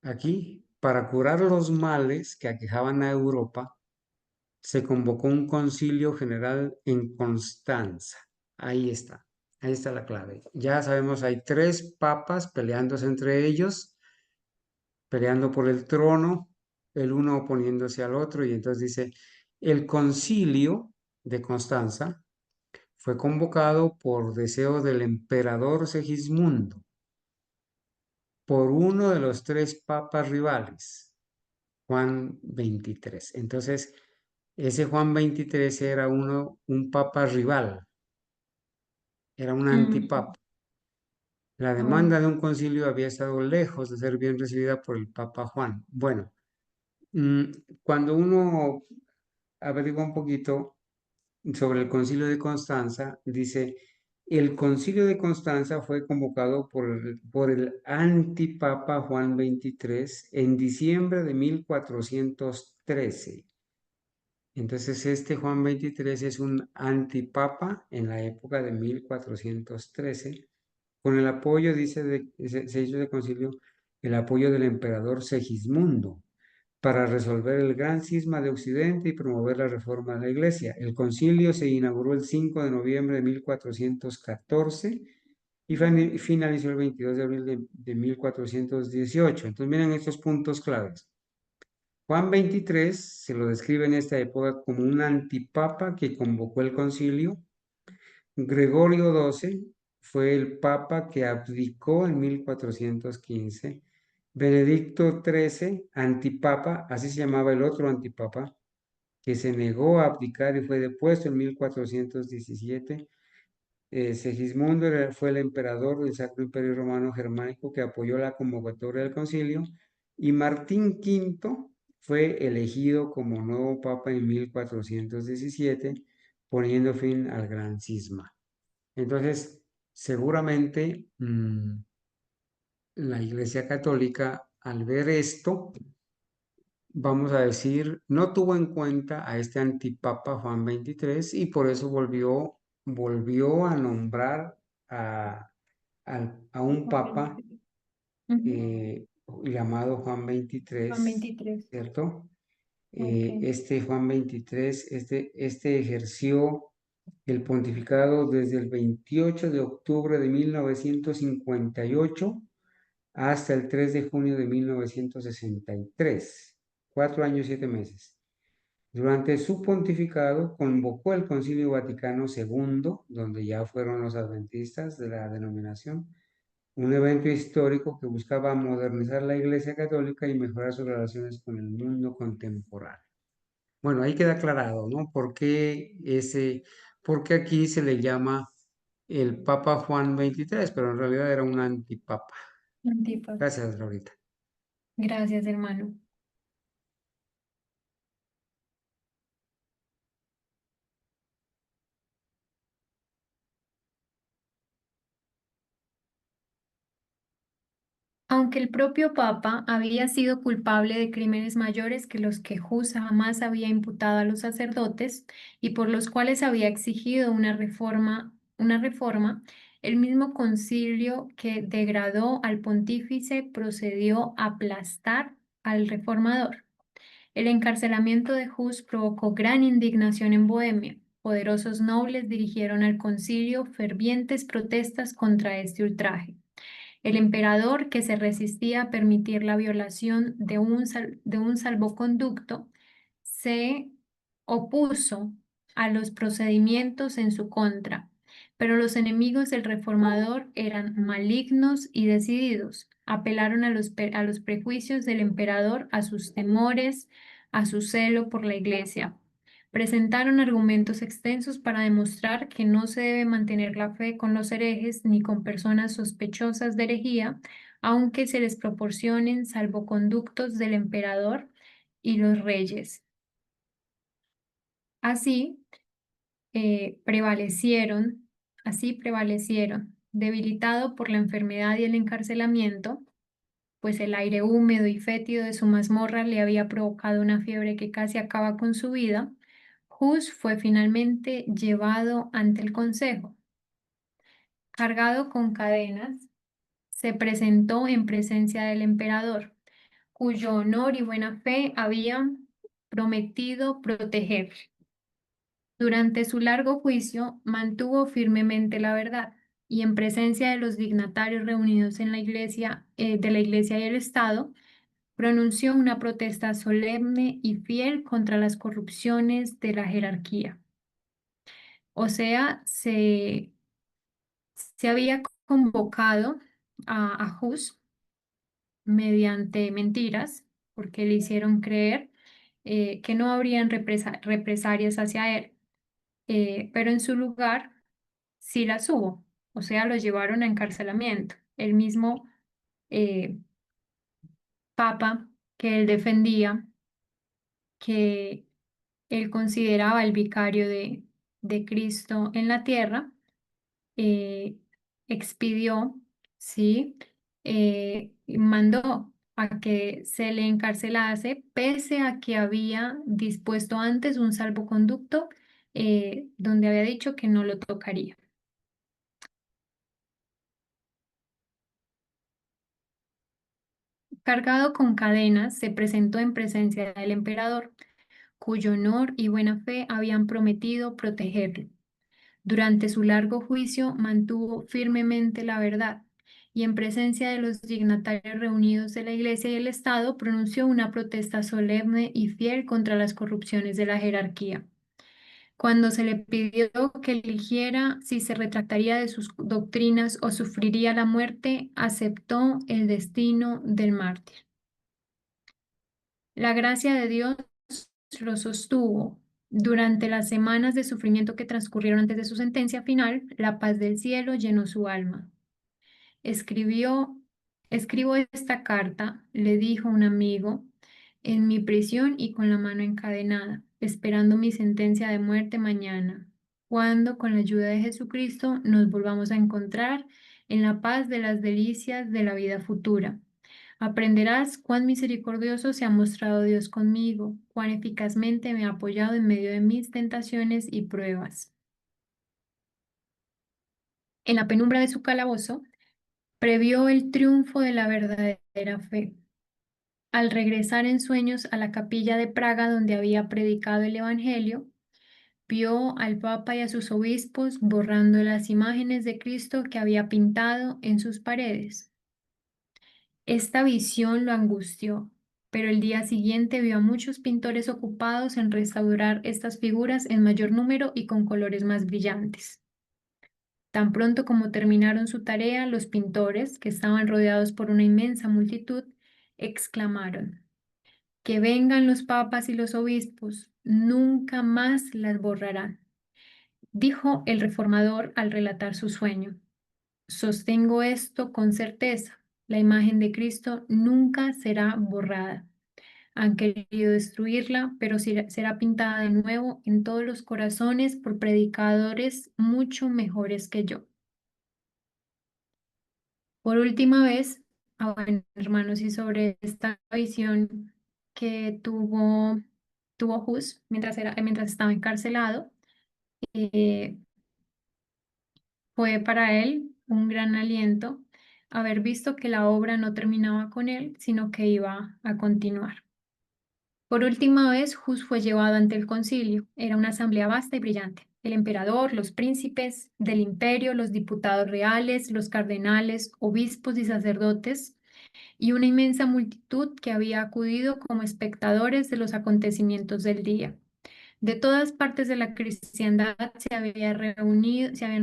Aquí, para curar los males que aquejaban a Europa, se convocó un concilio general en Constanza. Ahí ahí está la clave. Ya sabemos, hay tres papas peleándose entre ellos, peleando por el trono, el uno oponiéndose al otro, y entonces dice, el concilio de Constanza fue convocado por deseo del emperador Segismundo, por uno de los tres papas rivales, Juan 23. Entonces, ese Juan 23 era un papa rival, era un Mm, antipapa. La oh. demanda de un concilio había estado lejos de ser bien recibida por el Papa Juan. Bueno, mm, cuando uno averigua un poquito sobre el concilio de Constanza, dice, el concilio de Constanza fue convocado por el antipapa Juan 23 en diciembre de 1413. Entonces, este Juan 23 es un antipapa en la época de 1413, con el apoyo, dice, se hizo de concilio, el apoyo del emperador Segismundo para resolver el gran cisma de Occidente y promover la reforma de la Iglesia. El concilio se inauguró el 5 de noviembre de 1414 y finalizó el 22 de abril de 1418. Entonces, miren estos puntos claves. Juan 23 se lo describe en esta época como un antipapa que convocó el concilio. Gregorio XII fue el papa que abdicó en 1415. Benedicto XIII, antipapa, así se llamaba el otro antipapa, que se negó a abdicar y fue depuesto en 1417. Segismundo fue el emperador del Sacro Imperio Romano Germánico que apoyó la convocatoria del concilio y Martín V fue elegido como nuevo papa en 1417, poniendo fin al gran cisma. Entonces, seguramente la Iglesia Católica, al ver esto, vamos a decir, no tuvo en cuenta a este antipapa Juan 23 y por eso volvió a nombrar a, a un Juan papa 23. Ujú. llamado Juan Juan 23, 23. ¿cierto? Ok. Este Juan 23, este ejerció el pontificado desde el 28 de octubre de 1958 hasta el 3 de junio de 1963, 4 años, 7 meses. Durante su pontificado convocó el Concilio Vaticano II, donde ya fueron los adventistas de la denominación, un evento histórico que buscaba modernizar la Iglesia Católica y mejorar sus relaciones con el mundo contemporáneo. Bueno, ahí queda aclarado, ¿no? ¿Por qué aquí se le llama el Papa Juan 23, pero en realidad era un antipapa. Antipas. Gracias, Laurita. Gracias, hermano. Aunque el propio Papa había sido culpable de crímenes mayores que los que Hus jamás había imputado a los sacerdotes y por los cuales había exigido una reforma, el mismo concilio que degradó al pontífice procedió a aplastar al reformador. El encarcelamiento de Hus provocó gran indignación en Bohemia. Poderosos nobles dirigieron al concilio fervientes protestas contra este ultraje. El emperador, que se resistía a permitir la violación de un salvoconducto, se opuso a los procedimientos en su contra, pero los enemigos del reformador eran malignos y decididos. Apelaron a los prejuicios del emperador, a sus temores, a su celo por la iglesia. Presentaron argumentos extensos para demostrar que no se debe mantener la fe con los herejes ni con personas sospechosas de herejía, aunque se les proporcionen salvoconductos del emperador y los reyes. Así prevalecieron, así prevalecieron, debilitado por la enfermedad y el encarcelamiento, pues el aire húmedo y fétido de su mazmorra le había provocado una fiebre que casi acaba con su vida. Hus fue finalmente llevado ante el consejo. Cargado con cadenas, se presentó en presencia del emperador, cuyo honor y buena fe habían prometido proteger. Durante su largo juicio, mantuvo firmemente la verdad y en presencia de los dignatarios reunidos en la iglesia, de la iglesia y el Estado, pronunció una protesta solemne y fiel contra las corrupciones de la jerarquía. O sea, se había convocado a Hus mediante mentiras, porque le hicieron creer que no habrían represalias hacia él, pero en su lugar sí las hubo, o sea, lo llevaron a encarcelamiento. El mismo eh, papa que él defendía, que él consideraba el vicario de Cristo en la tierra, eh, expidió, ¿sí? Y mandó a que se le encarcelase, pese a que había dispuesto antes un salvoconducto donde había dicho que no lo tocaría. Cargado con cadenas, se presentó en presencia del emperador, cuyo honor y buena fe habían prometido protegerlo. Durante su largo juicio mantuvo firmemente la verdad y en presencia de los dignatarios reunidos de la Iglesia y el Estado pronunció una protesta solemne y fiel contra las corrupciones de la jerarquía. Cuando se le pidió que eligiera si se retractaría de sus doctrinas o sufriría la muerte, aceptó el destino del mártir. La gracia de Dios lo sostuvo. Durante las semanas de sufrimiento que transcurrieron antes de su sentencia final, la paz del cielo llenó su alma. Escribió, escribo esta carta, le dijo un amigo, en mi prisión y con la mano encadenada, esperando mi sentencia de muerte mañana, cuando con la ayuda de Jesucristo nos volvamos a encontrar en la paz de las delicias de la vida futura. Aprenderás cuán misericordioso se ha mostrado Dios conmigo, cuán eficazmente me ha apoyado en medio de mis tentaciones y pruebas. En la penumbra de su calabozo, previó el triunfo de la verdadera fe. Al regresar en sueños a la capilla de Praga donde había predicado el Evangelio, vio al Papa y a sus obispos borrando las imágenes de Cristo que había pintado en sus paredes. Esta visión lo angustió, pero el día siguiente vio a muchos pintores ocupados en restaurar estas figuras en mayor número y con colores más brillantes. Tan pronto como terminaron su tarea, los pintores, que estaban rodeados por una inmensa multitud, exclamaron: "Que vengan los papas y los obispos, nunca más las borrarán", dijo el reformador al relatar su sueño. Sostengo esto con certeza: la imagen de Cristo nunca será borrada. Han querido destruirla, pero será pintada de nuevo en todos los corazones por predicadores mucho mejores que yo. Por última vez, bueno, hermanos, y sobre esta visión que tuvo Hus mientras estaba encarcelado, eh, fue para él un gran aliento haber visto que la obra no terminaba con él, sino que iba a continuar. Por última vez, Hus fue llevado ante el concilio. Era una asamblea vasta y brillante. El emperador, los príncipes del imperio, los diputados reales, los cardenales, obispos y sacerdotes, y una inmensa multitud que había acudido como espectadores de los acontecimientos del día. De todas partes de la cristiandad se habían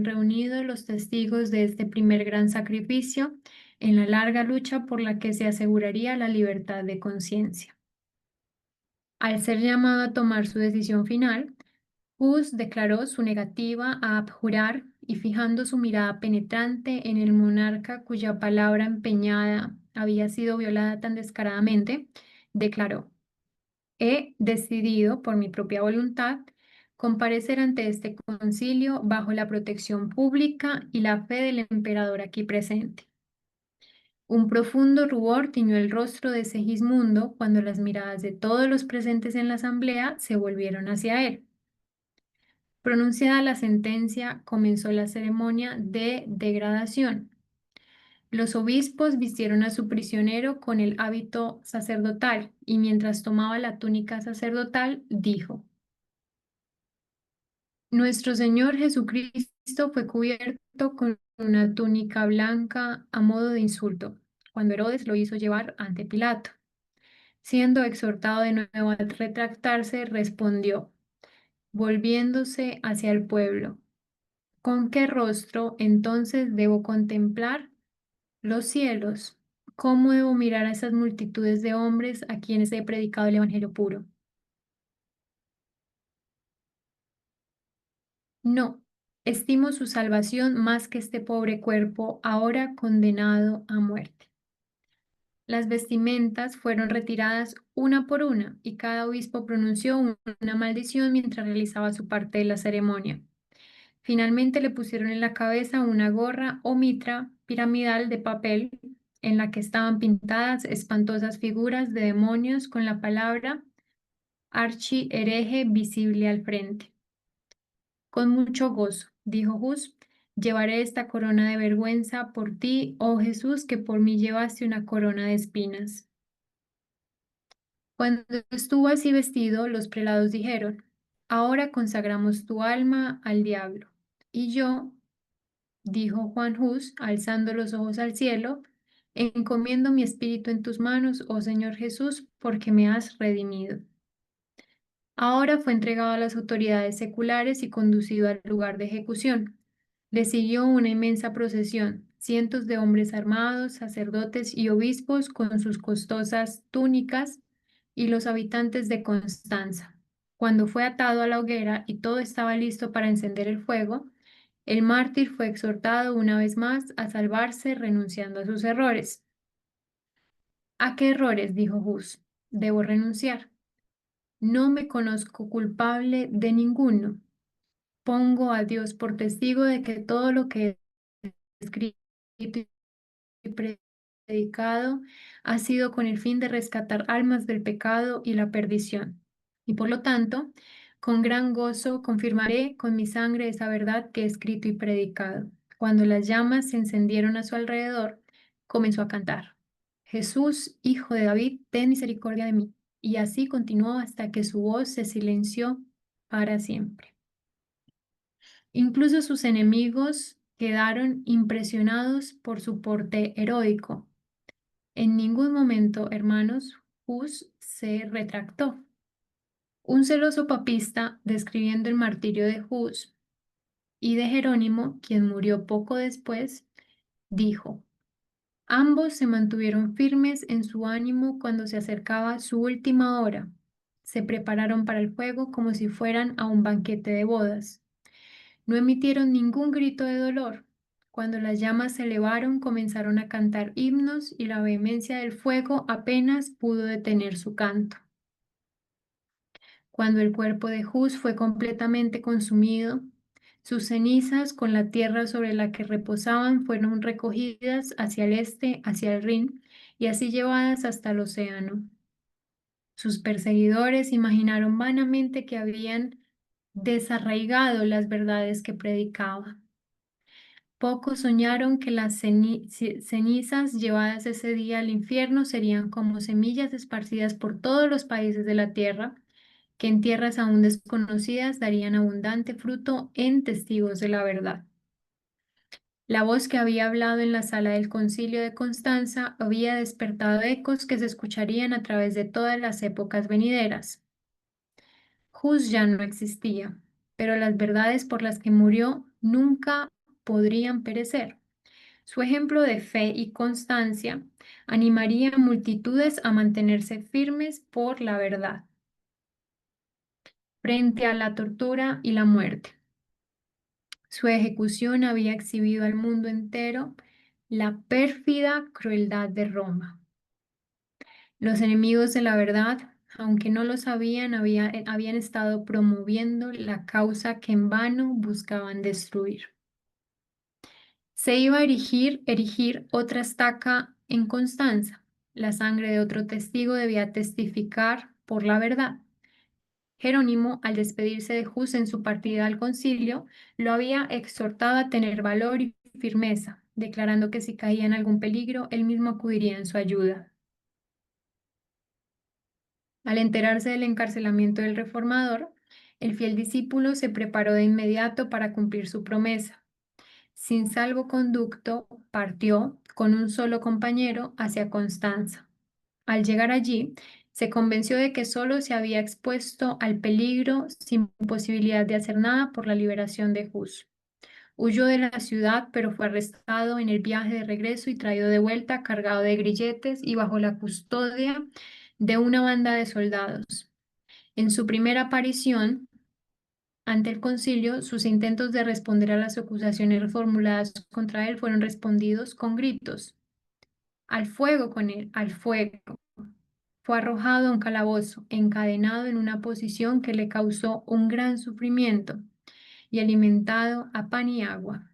reunido los testigos de este primer gran sacrificio en la larga lucha por la que se aseguraría la libertad de conciencia. Al ser llamado a tomar su decisión final, Hus declaró su negativa a abjurar y fijando su mirada penetrante en el monarca cuya palabra empeñada había sido violada tan descaradamente, declaró: He decidido, por mi propia voluntad, comparecer ante este concilio bajo la protección pública y la fe del emperador aquí presente. Un profundo rubor tiñó el rostro de Segismundo cuando las miradas de todos los presentes en la asamblea se volvieron hacia él. Pronunciada la sentencia, comenzó la ceremonia de degradación. Los obispos vistieron a su prisionero con el hábito sacerdotal y mientras tomaba la túnica sacerdotal, dijo: Nuestro Señor Jesucristo fue cubierto con una túnica blanca a modo de insulto, cuando Herodes lo hizo llevar ante Pilato. Siendo exhortado de nuevo a retractarse, respondió, volviéndose hacia el pueblo: ¿Con qué rostro entonces debo contemplar los cielos? ¿Cómo debo mirar a esas multitudes de hombres a quienes he predicado el Evangelio puro? No, estimo su salvación más que este pobre cuerpo ahora condenado a muerte. Las vestimentas fueron retiradas una por una y cada obispo pronunció una maldición mientras realizaba su parte de la ceremonia. Finalmente le pusieron en la cabeza una gorra o mitra piramidal de papel en la que estaban pintadas espantosas figuras de demonios con la palabra archi-hereje visible al frente. Con mucho gozo, dijo Hus, llevaré esta corona de vergüenza por ti, oh Jesús, que por mí llevaste una corona de espinas. Cuando estuvo así vestido, los prelados dijeron: Ahora consagramos tu alma al diablo. Y yo, dijo Juan Hus, alzando los ojos al cielo, encomiendo mi espíritu en tus manos, oh Señor Jesús, porque me has redimido. Ahora fue entregado a las autoridades seculares y conducido al lugar de ejecución. Le siguió una inmensa procesión, cientos de hombres armados, sacerdotes y obispos con sus costosas túnicas y los habitantes de Constanza. Cuando fue atado a la hoguera y todo estaba listo para encender el fuego, el mártir fue exhortado una vez más a salvarse renunciando a sus errores. ¿A qué errores? Dijo Hus. Debo renunciar. No me conozco culpable de ninguno. Pongo a Dios por testigo de que todo lo que he escrito y predicado ha sido con el fin de rescatar almas del pecado y la perdición. Y por lo tanto, con gran gozo confirmaré con mi sangre esa verdad que he escrito y predicado. Cuando las llamas se encendieron a su alrededor, comenzó a cantar: Jesús, hijo de David, ten misericordia de mí. Y así continuó hasta que su voz se silenció para siempre. Incluso sus enemigos quedaron impresionados por su porte heroico. En ningún momento, hermanos, Hus se retractó. Un celoso papista, describiendo el martirio de Hus y de Jerónimo, quien murió poco después, dijo: Ambos se mantuvieron firmes en su ánimo cuando se acercaba su última hora. Se prepararon para el fuego como si fueran a un banquete de bodas. No emitieron ningún grito de dolor. Cuando las llamas se elevaron, comenzaron a cantar himnos y la vehemencia del fuego apenas pudo detener su canto. Cuando el cuerpo de Hus fue completamente consumido, Sus cenizas, con la tierra sobre la que reposaban, fueron recogidas hacia el este, hacia el Rin, y así llevadas hasta el océano. Sus perseguidores imaginaron vanamente que habían desarraigado las verdades que predicaba. Pocos soñaron que las cenizas llevadas ese día al infierno serían como semillas esparcidas por todos los países de la tierra, que en tierras aún desconocidas darían abundante fruto en testigos de la verdad. La voz que había hablado en la sala del concilio de Constanza había despertado ecos que se escucharían a través de todas las épocas venideras. Hus ya no existía, pero las verdades por las que murió nunca podrían perecer. Su ejemplo de fe y constancia animaría a multitudes a mantenerse firmes por la verdad frente a la tortura y la muerte. Su ejecución había exhibido al mundo entero la pérfida crueldad de Roma. Los enemigos de la verdad, aunque no lo sabían, habían estado promoviendo la causa que en vano buscaban destruir. Se iba a erigir otra estaca en Constanza. La sangre de otro testigo debía testificar por la verdad. Jerónimo, al despedirse de Hus en su partida al concilio, lo había exhortado a tener valor y firmeza, declarando que si caía en algún peligro, él mismo acudiría en su ayuda. Al enterarse del encarcelamiento del reformador, el fiel discípulo se preparó de inmediato para cumplir su promesa. Sin salvoconducto, partió con un solo compañero hacia Constanza. Al llegar allí, se convenció de que solo se había expuesto al peligro sin posibilidad de hacer nada por la liberación de Hus. Huyó de la ciudad, pero fue arrestado en el viaje de regreso y traído de vuelta cargado de grilletes y bajo la custodia de una banda de soldados. En su primera aparición ante el concilio, sus intentos de responder a las acusaciones formuladas contra él fueron respondidos con gritos. Al fuego con él, al fuego. Fue arrojado a un calabozo, encadenado en una posición que le causó un gran sufrimiento y alimentado a pan y agua.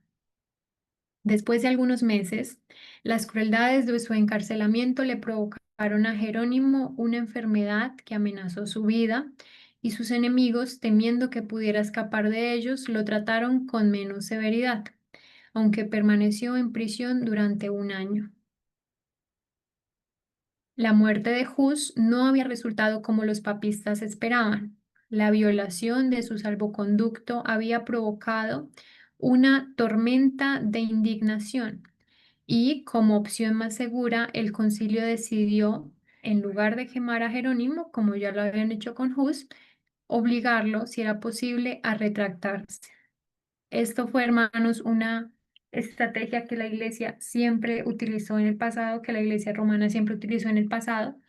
Después de algunos meses, las crueldades de su encarcelamiento le provocaron a Jerónimo una enfermedad que amenazó su vida y sus enemigos, temiendo que pudiera escapar de ellos, lo trataron con menos severidad, aunque permaneció en prisión durante un año. La muerte de Hus no había resultado como los papistas esperaban. La violación de su salvoconducto había provocado una tormenta de indignación y, como opción más segura, el concilio decidió, en lugar de quemar a Jerónimo, como ya lo habían hecho con Hus, obligarlo, si era posible, a retractarse. Esto fue, hermanos, una estrategia que la iglesia siempre utilizó en el pasado, que la iglesia romana siempre utilizó en el pasado,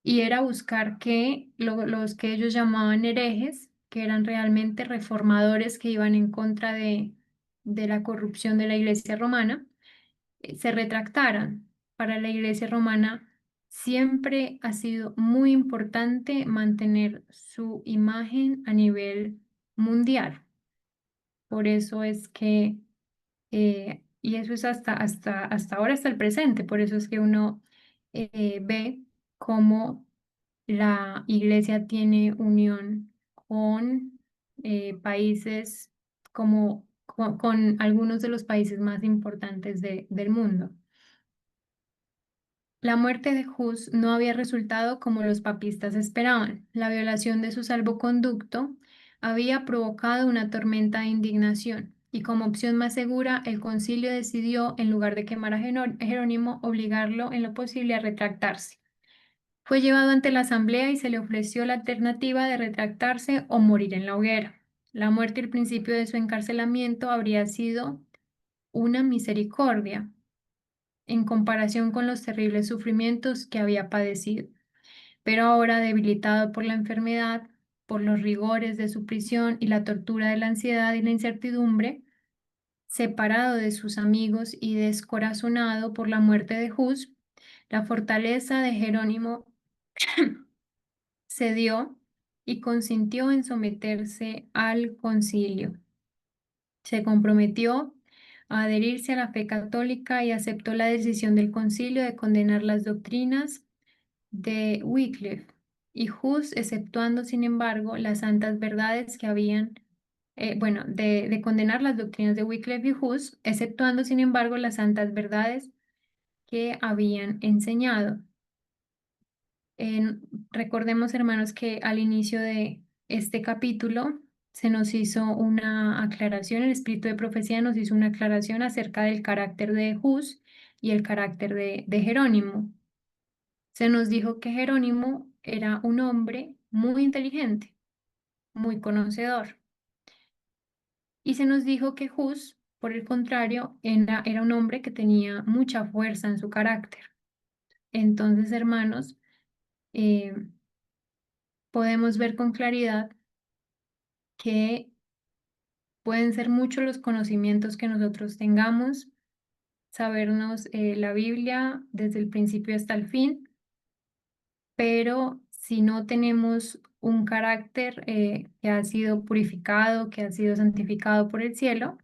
y era buscar que los que ellos llamaban herejes, que eran realmente reformadores que iban en contra de la corrupción de la iglesia romana, se retractaran. Para la iglesia romana siempre ha sido muy importante mantener su imagen a nivel mundial. Por eso es que, y eso es hasta ahora, hasta el presente, por eso es que uno ve cómo la iglesia tiene unión con países como con algunos de los países más importantes del mundo. La muerte de Hus no había resultado como los papistas esperaban. La violación de su salvoconducto había provocado una tormenta de indignación y como opción más segura el concilio decidió, en lugar de quemar a Jerónimo, obligarlo en lo posible a retractarse. Fue llevado ante la asamblea y se le ofreció la alternativa de retractarse o morir en la hoguera. La muerte al principio de su encarcelamiento habría sido una misericordia en comparación con los terribles sufrimientos que había padecido. Pero ahora, debilitado por la enfermedad, por los rigores de su prisión y la tortura de la ansiedad y la incertidumbre, separado de sus amigos y descorazonado por la muerte de Hus, la fortaleza de Jerónimo cedió y consintió en someterse al concilio. Se comprometió a adherirse a la fe católica y aceptó la decisión del concilio de condenar las doctrinas de Wycliffe y Hus, exceptuando, sin embargo, las santas verdades que habían, de condenar las doctrinas de Wycliffe y Hus, exceptuando, sin embargo, las santas verdades que habían enseñado. Recordemos, hermanos, que al inicio de este capítulo se nos hizo una aclaración, el espíritu de profecía nos hizo una aclaración acerca del carácter de Hus y el carácter de Jerónimo. Se nos dijo que Jerónimo era un hombre muy inteligente, muy conocedor. Y se nos dijo que Hus, por el contrario, era un hombre que tenía mucha fuerza en su carácter. Entonces, hermanos, eh, podemos ver con claridad que pueden ser muchos los conocimientos que nosotros tengamos, sabernos la Biblia desde el principio hasta el fin, pero si no tenemos un carácter que ha sido purificado, que ha sido santificado por el cielo,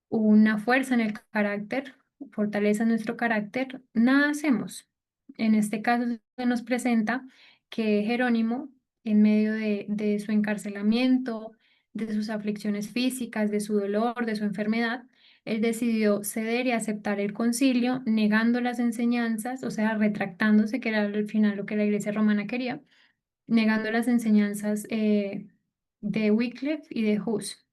una fuerza en el carácter, fortaleza en nuestro carácter, nada hacemos. En este caso se nos presenta que Jerónimo, en medio de su encarcelamiento, de sus aflicciones físicas, de su dolor, de su enfermedad, él decidió ceder y aceptar el concilio, negando las enseñanzas, o sea, retractándose, que era al final lo que la Iglesia romana quería, negando las enseñanzas de Wycliffe y de Hus.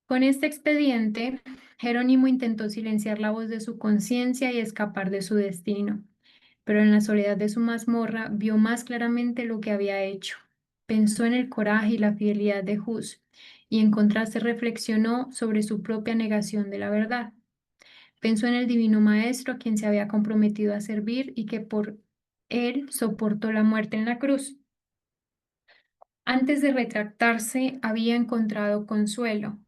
Con este expediente, Jerónimo intentó silenciar la voz de su conciencia y escapar de su destino, pero en la soledad de su mazmorra vio más claramente lo que había hecho. Pensó en el coraje y la fidelidad de Hus y en contraste reflexionó sobre su propia negación de la verdad. Pensó en el divino Maestro a quien se había comprometido a servir y que por él soportó la muerte en la cruz. Antes de retractarse, había encontrado consuelo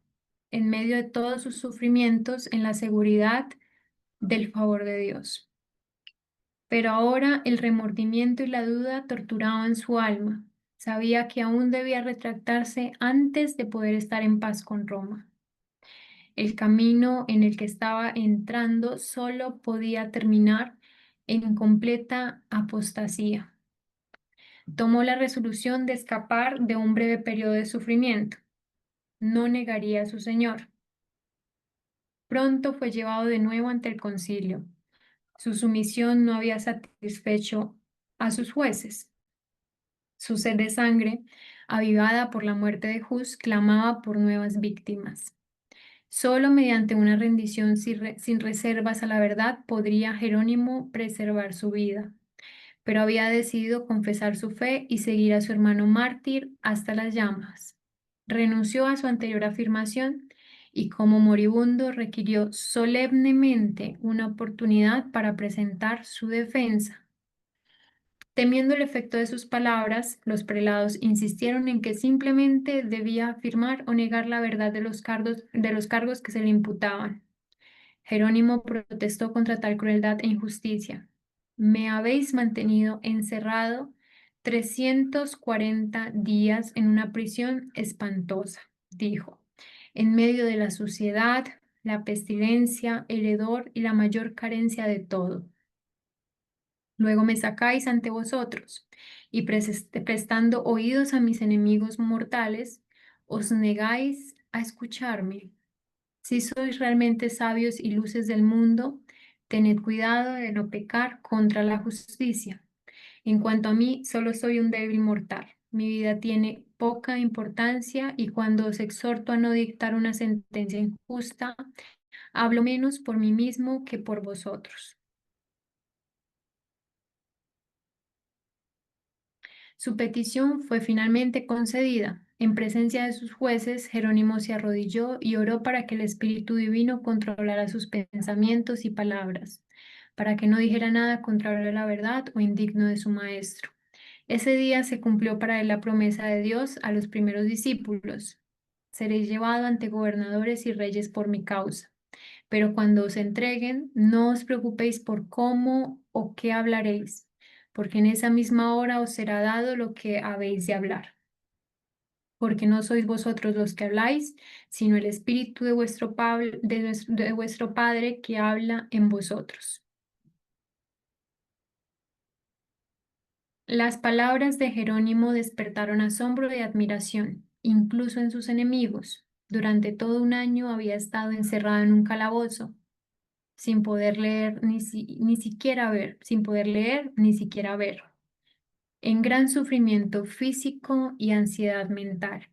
en medio de todos sus sufrimientos en la seguridad del favor de Dios. Pero ahora el remordimiento y la duda torturaban su alma. Sabía que aún debía retractarse antes de poder estar en paz con Roma. El camino en el que estaba entrando solo podía terminar en completa apostasía. Tomó la resolución de escapar de un breve periodo de sufrimiento. No negaría a su Señor. Pronto fue llevado de nuevo ante el concilio. Su sumisión no había satisfecho a sus jueces. Su sed de sangre, avivada por la muerte de Hus, clamaba por nuevas víctimas. Solo mediante una rendición sin reservas a la verdad podría Jerónimo preservar su vida, pero había decidido confesar su fe y seguir a su hermano mártir hasta las llamas. Renunció a su anterior afirmación y como moribundo requirió solemnemente una oportunidad para presentar su defensa. Temiendo el efecto de sus palabras, los prelados insistieron en que simplemente debía afirmar o negar la verdad de los cargos que se le imputaban. Jerónimo protestó contra tal crueldad e injusticia. Me habéis mantenido encerrado 340 días en una prisión espantosa, dijo, en medio de la suciedad, la pestilencia, el hedor y la mayor carencia de todo. Luego me sacáis ante vosotros y prestando oídos a mis enemigos mortales, os negáis a escucharme. Si sois realmente sabios y luces del mundo, tened cuidado de no pecar contra la justicia. En cuanto a mí, solo soy un débil mortal. Mi vida tiene poca importancia y cuando os exhorto a no dictar una sentencia injusta, hablo menos por mí mismo que por vosotros. Su petición fue finalmente concedida. En presencia de sus jueces, Jerónimo se arrodilló y oró para que el Espíritu Divino controlara sus pensamientos y palabras, para que no dijera nada contrario a la verdad o indigno de su maestro. Ese día se cumplió para él la promesa de Dios a los primeros discípulos. Seréis llevado ante gobernadores y reyes por mi causa. Pero cuando os entreguen, no os preocupéis por cómo o qué hablaréis, porque en esa misma hora os será dado lo que habéis de hablar. porque no sois vosotros los que habláis, sino el Espíritu de de vuestro Padre que habla en vosotros. Las palabras de Jerónimo despertaron asombro y admiración, incluso en sus enemigos. Durante todo un año había estado encerrado en un calabozo, sin poder leer ni siquiera ver, sin poder leer ni siquiera ver, en gran sufrimiento físico y ansiedad mental.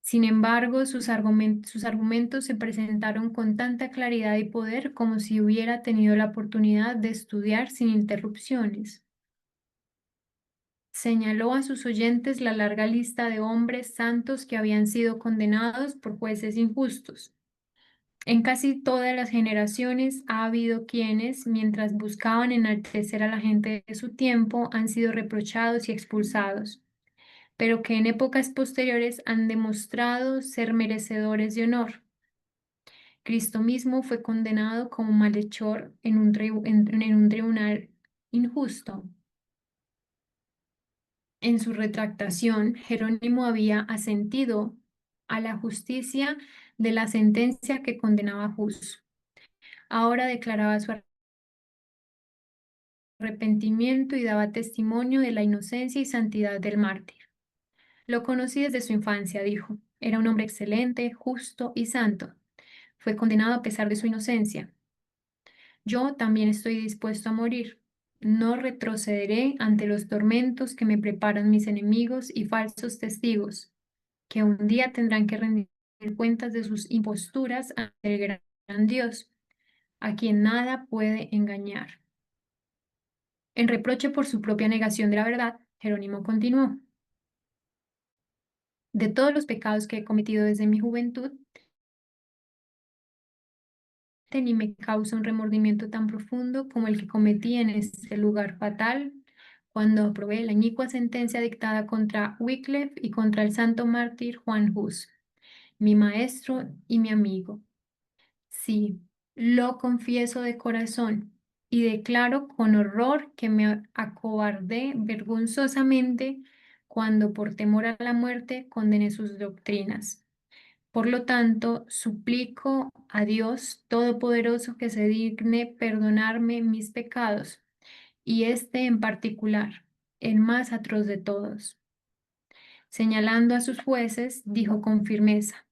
Sin embargo, sus argumentos se presentaron con tanta claridad y poder como si hubiera tenido la oportunidad de estudiar sin interrupciones. Señaló a sus oyentes la larga lista de hombres santos que habían sido condenados por jueces injustos. En casi todas las generaciones ha habido quienes, mientras buscaban enaltecer a la gente de su tiempo, han sido reprochados y expulsados, pero que en épocas posteriores han demostrado ser merecedores de honor. Cristo mismo fue condenado como malhechor en en un tribunal injusto. En su retractación, Jerónimo había asentido a la justicia de la sentencia que condenaba a Jus. Ahora declaraba su arrepentimiento y daba testimonio de la inocencia y santidad del mártir. Lo conocí desde su infancia, dijo. Era un hombre excelente, justo y santo. Fue condenado a pesar de su inocencia. Yo también estoy dispuesto a morir. No retrocederé ante los tormentos que me preparan mis enemigos y falsos testigos, que un día tendrán que rendir cuentas de sus imposturas ante el gran Dios, a quien nada puede engañar. En reproche por su propia negación de la verdad, Jerónimo continuó: de todos los pecados que he cometido desde mi juventud, ni me causa un remordimiento tan profundo como el que cometí en este lugar fatal, cuando aprobé la inicua sentencia dictada contra Wycliffe y contra el santo mártir Juan Hus, mi maestro y mi amigo. Sí, lo confieso de corazón y declaro con horror que me acobardé vergonzosamente cuando por temor a la muerte condené sus doctrinas. Por lo tanto, suplico a Dios Todopoderoso que se digne perdonarme mis pecados, y este en particular, el más atroz de todos. Señalando a sus jueces, dijo con firmeza: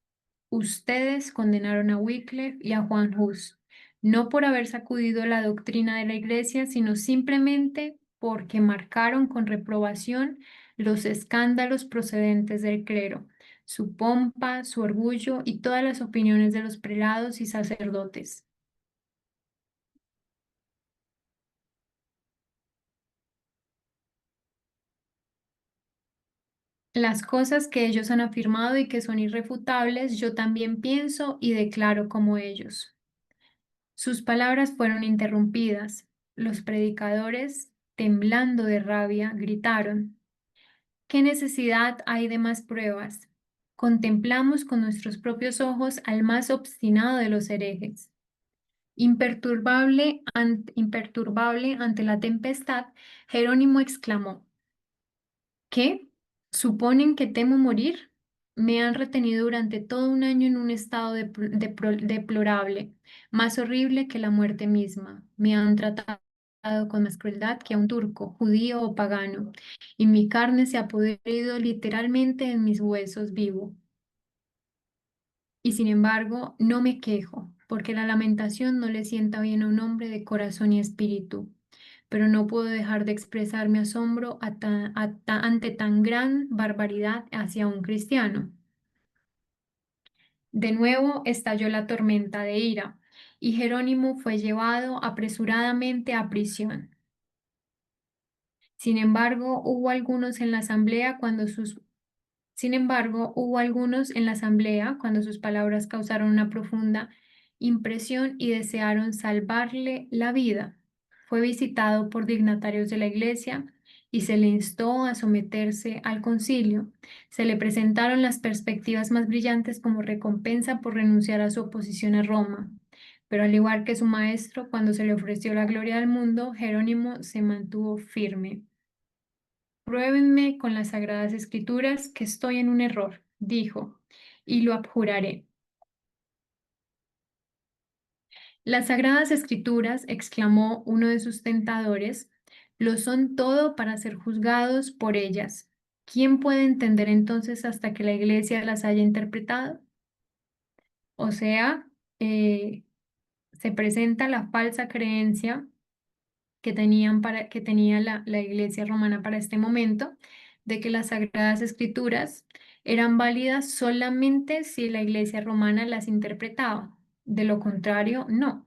ustedes condenaron a Wycliffe y a Juan Hus, no por haber sacudido la doctrina de la Iglesia, sino simplemente porque marcaron con reprobación los escándalos procedentes del clero, su pompa, su orgullo y todas las opiniones de los prelados y sacerdotes. Las cosas que ellos han afirmado y que son irrefutables, yo también pienso y declaro como ellos. Sus palabras fueron interrumpidas. Los predicadores, temblando de rabia, gritaron: ¿qué necesidad hay de más pruebas? Contemplamos con nuestros propios ojos al más obstinado de los herejes. Imperturbable ante la tempestad, Jerónimo exclamó: ¿qué? ¿Suponen que temo morir? Me han retenido durante todo un año en un estado deplorable, más horrible que la muerte misma. Me han tratado con más crueldad que a un turco, judío o pagano, y mi carne se ha podrido literalmente en mis huesos vivo. Y sin embargo, no me quejo, porque la lamentación no le sienta bien a un hombre de corazón y espíritu. Pero no puedo dejar de expresar mi asombro ante tan gran barbaridad hacia un cristiano. De nuevo estalló la tormenta de ira, y Jerónimo fue llevado apresuradamente a prisión. Sin embargo, hubo algunos en la asamblea cuando sus Sin embargo, hubo algunos en la asamblea cuando sus palabras causaron una profunda impresión y desearon salvarle la vida. Fue visitado por dignatarios de la iglesia y se le instó a someterse al concilio. Se le presentaron las perspectivas más brillantes como recompensa por renunciar a su oposición a Roma. Pero al igual que su maestro, cuando se le ofreció la gloria del mundo, Jerónimo se mantuvo firme. Pruébenme con las Sagradas Escrituras que estoy en un error, dijo, y lo abjuraré. Las Sagradas Escrituras, exclamó uno de sus tentadores, lo son todo para ser juzgados por ellas. ¿Quién puede entender entonces hasta que la Iglesia las haya interpretado? O sea, eh, se presenta la falsa creencia que tenía la Iglesia romana para este momento, de que las Sagradas Escrituras eran válidas solamente si la Iglesia romana las interpretaba. De lo contrario, no.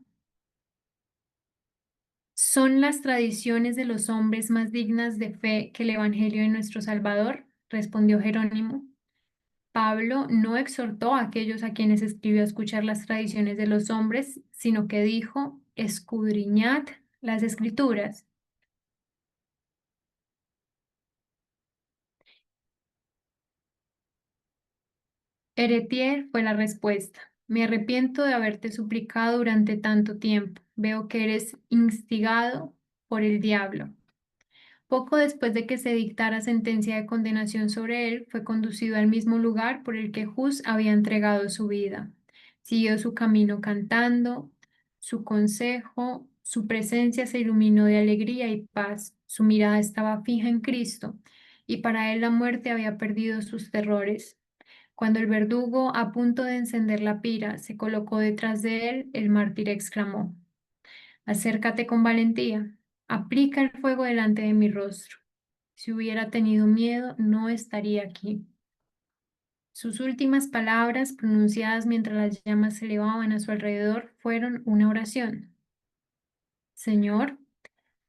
¿Son las tradiciones de los hombres más dignas de fe que el Evangelio de nuestro Salvador? Respondió Jerónimo. Pablo no exhortó a aquellos a quienes escribió a escuchar las tradiciones de los hombres, sino que dijo, escudriñad las Escrituras. Heretier fue la respuesta. Me arrepiento de haberte suplicado durante tanto tiempo. Veo que eres instigado por el diablo. Poco después de que se dictara sentencia de condenación sobre él, fue conducido al mismo lugar por el que Hus había entregado su vida. Siguió su camino cantando, su consejo, su presencia se iluminó de alegría y paz, su mirada estaba fija en Cristo, y para él la muerte había perdido sus terrores. Cuando el verdugo, a punto de encender la pira, se colocó detrás de él, el mártir exclamó, acércate con valentía, aplica el fuego delante de mi rostro. Si hubiera tenido miedo, no estaría aquí. Sus últimas palabras, pronunciadas mientras las llamas se elevaban a su alrededor, fueron una oración. Señor,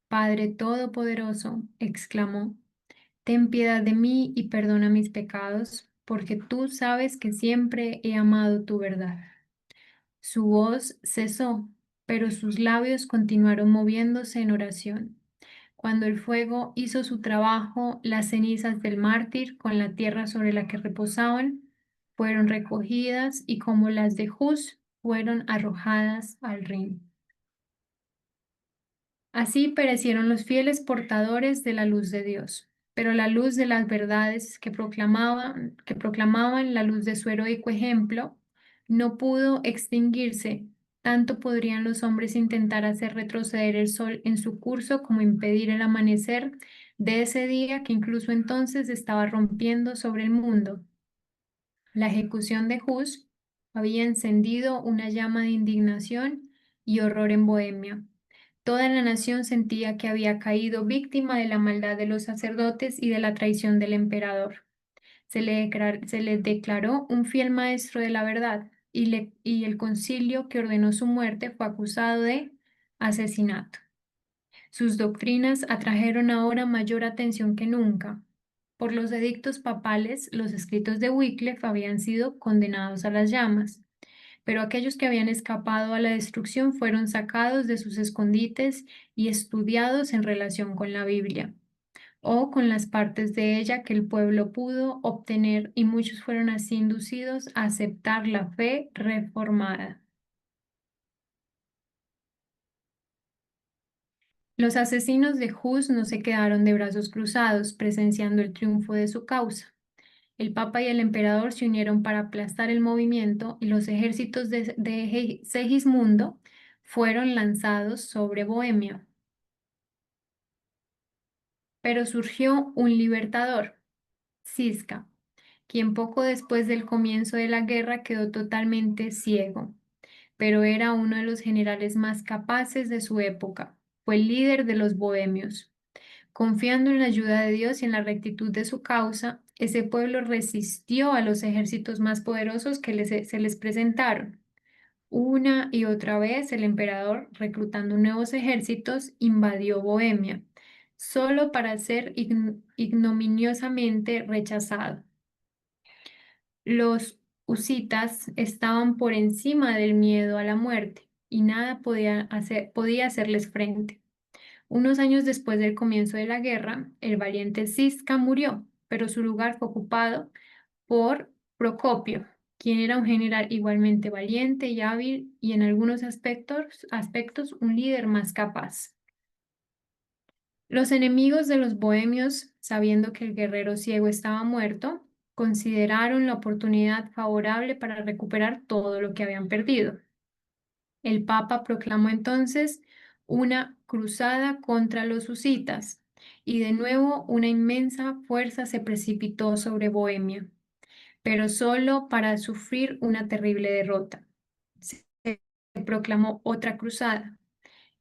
Padre Todopoderoso, exclamó, ten piedad de mí y perdona mis pecados, porque tú sabes que siempre he amado tu verdad. Su voz cesó, pero sus labios continuaron moviéndose en oración. Cuando el fuego hizo su trabajo, las cenizas del mártir con la tierra sobre la que reposaban fueron recogidas y como las de Hus fueron arrojadas al Rin. Así perecieron los fieles portadores de la luz de Dios, pero la luz de las verdades que proclamaban la luz de su heroico ejemplo, no pudo extinguirse. Tanto podrían los hombres intentar hacer retroceder el sol en su curso como impedir el amanecer de ese día que incluso entonces estaba rompiendo sobre el mundo. La ejecución de Hus había encendido una llama de indignación y horror en Bohemia. Toda la nación sentía que había caído víctima de la maldad de los sacerdotes y de la traición del emperador. Se le declaró un fiel maestro de la verdad y el concilio que ordenó su muerte fue acusado de asesinato. Sus doctrinas atrajeron ahora mayor atención que nunca. Por los edictos papales, los escritos de Wycliffe habían sido condenados a las llamas, pero aquellos que habían escapado a la destrucción fueron sacados de sus escondites y estudiados en relación con la Biblia o con las partes de ella que el pueblo pudo obtener y muchos fueron así inducidos a aceptar la fe reformada. Los asesinos de Hus no se quedaron de brazos cruzados presenciando el triunfo de su causa. El Papa y el emperador se unieron para aplastar el movimiento y los ejércitos de Segismundo fueron lanzados sobre Bohemia. Pero surgió un libertador, Cisca, quien poco después del comienzo de la guerra quedó totalmente ciego, pero era uno de los generales más capaces de su época. Fue el líder de los bohemios. Confiando en la ayuda de Dios y en la rectitud de su causa, ese pueblo resistió a los ejércitos más poderosos que se les presentaron. Una y otra vez el emperador, reclutando nuevos ejércitos, invadió Bohemia, solo para ser ignominiosamente rechazado. Los husitas estaban por encima del miedo a la muerte y nada podía hacerles frente. Unos años después del comienzo de la guerra, el valiente Cisca murió, pero su lugar fue ocupado por Procopio, quien era un general igualmente valiente y hábil y en algunos aspectos un líder más capaz. Los enemigos de los bohemios, sabiendo que el guerrero ciego estaba muerto, consideraron la oportunidad favorable para recuperar todo lo que habían perdido. El Papa proclamó entonces una cruzada contra los husitas y de nuevo una inmensa fuerza se precipitó sobre Bohemia, pero solo para sufrir una terrible derrota. Se proclamó otra cruzada.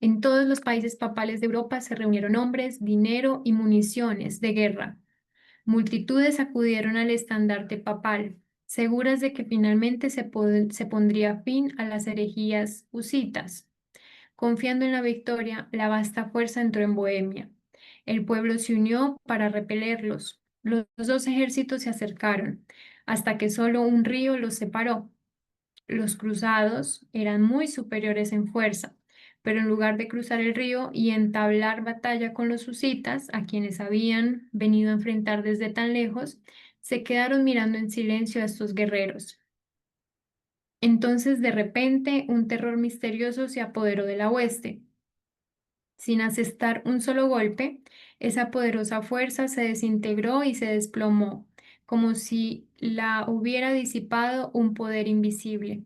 En todos los países papales de Europa se reunieron hombres, dinero y municiones de guerra. Multitudes acudieron al estandarte papal, seguras de que finalmente se pondría fin a las herejías husitas. Confiando en la victoria, la vasta fuerza entró en Bohemia. El pueblo se unió para repelerlos. Los dos ejércitos se acercaron, hasta que solo un río los separó. Los cruzados eran muy superiores en fuerza, pero en lugar de cruzar el río y entablar batalla con los husitas, a quienes habían venido a enfrentar desde tan lejos, se quedaron mirando en silencio a estos guerreros. Entonces, de repente, un terror misterioso se apoderó de la hueste. Sin asestar un solo golpe, esa poderosa fuerza se desintegró y se desplomó, como si la hubiera disipado un poder invisible.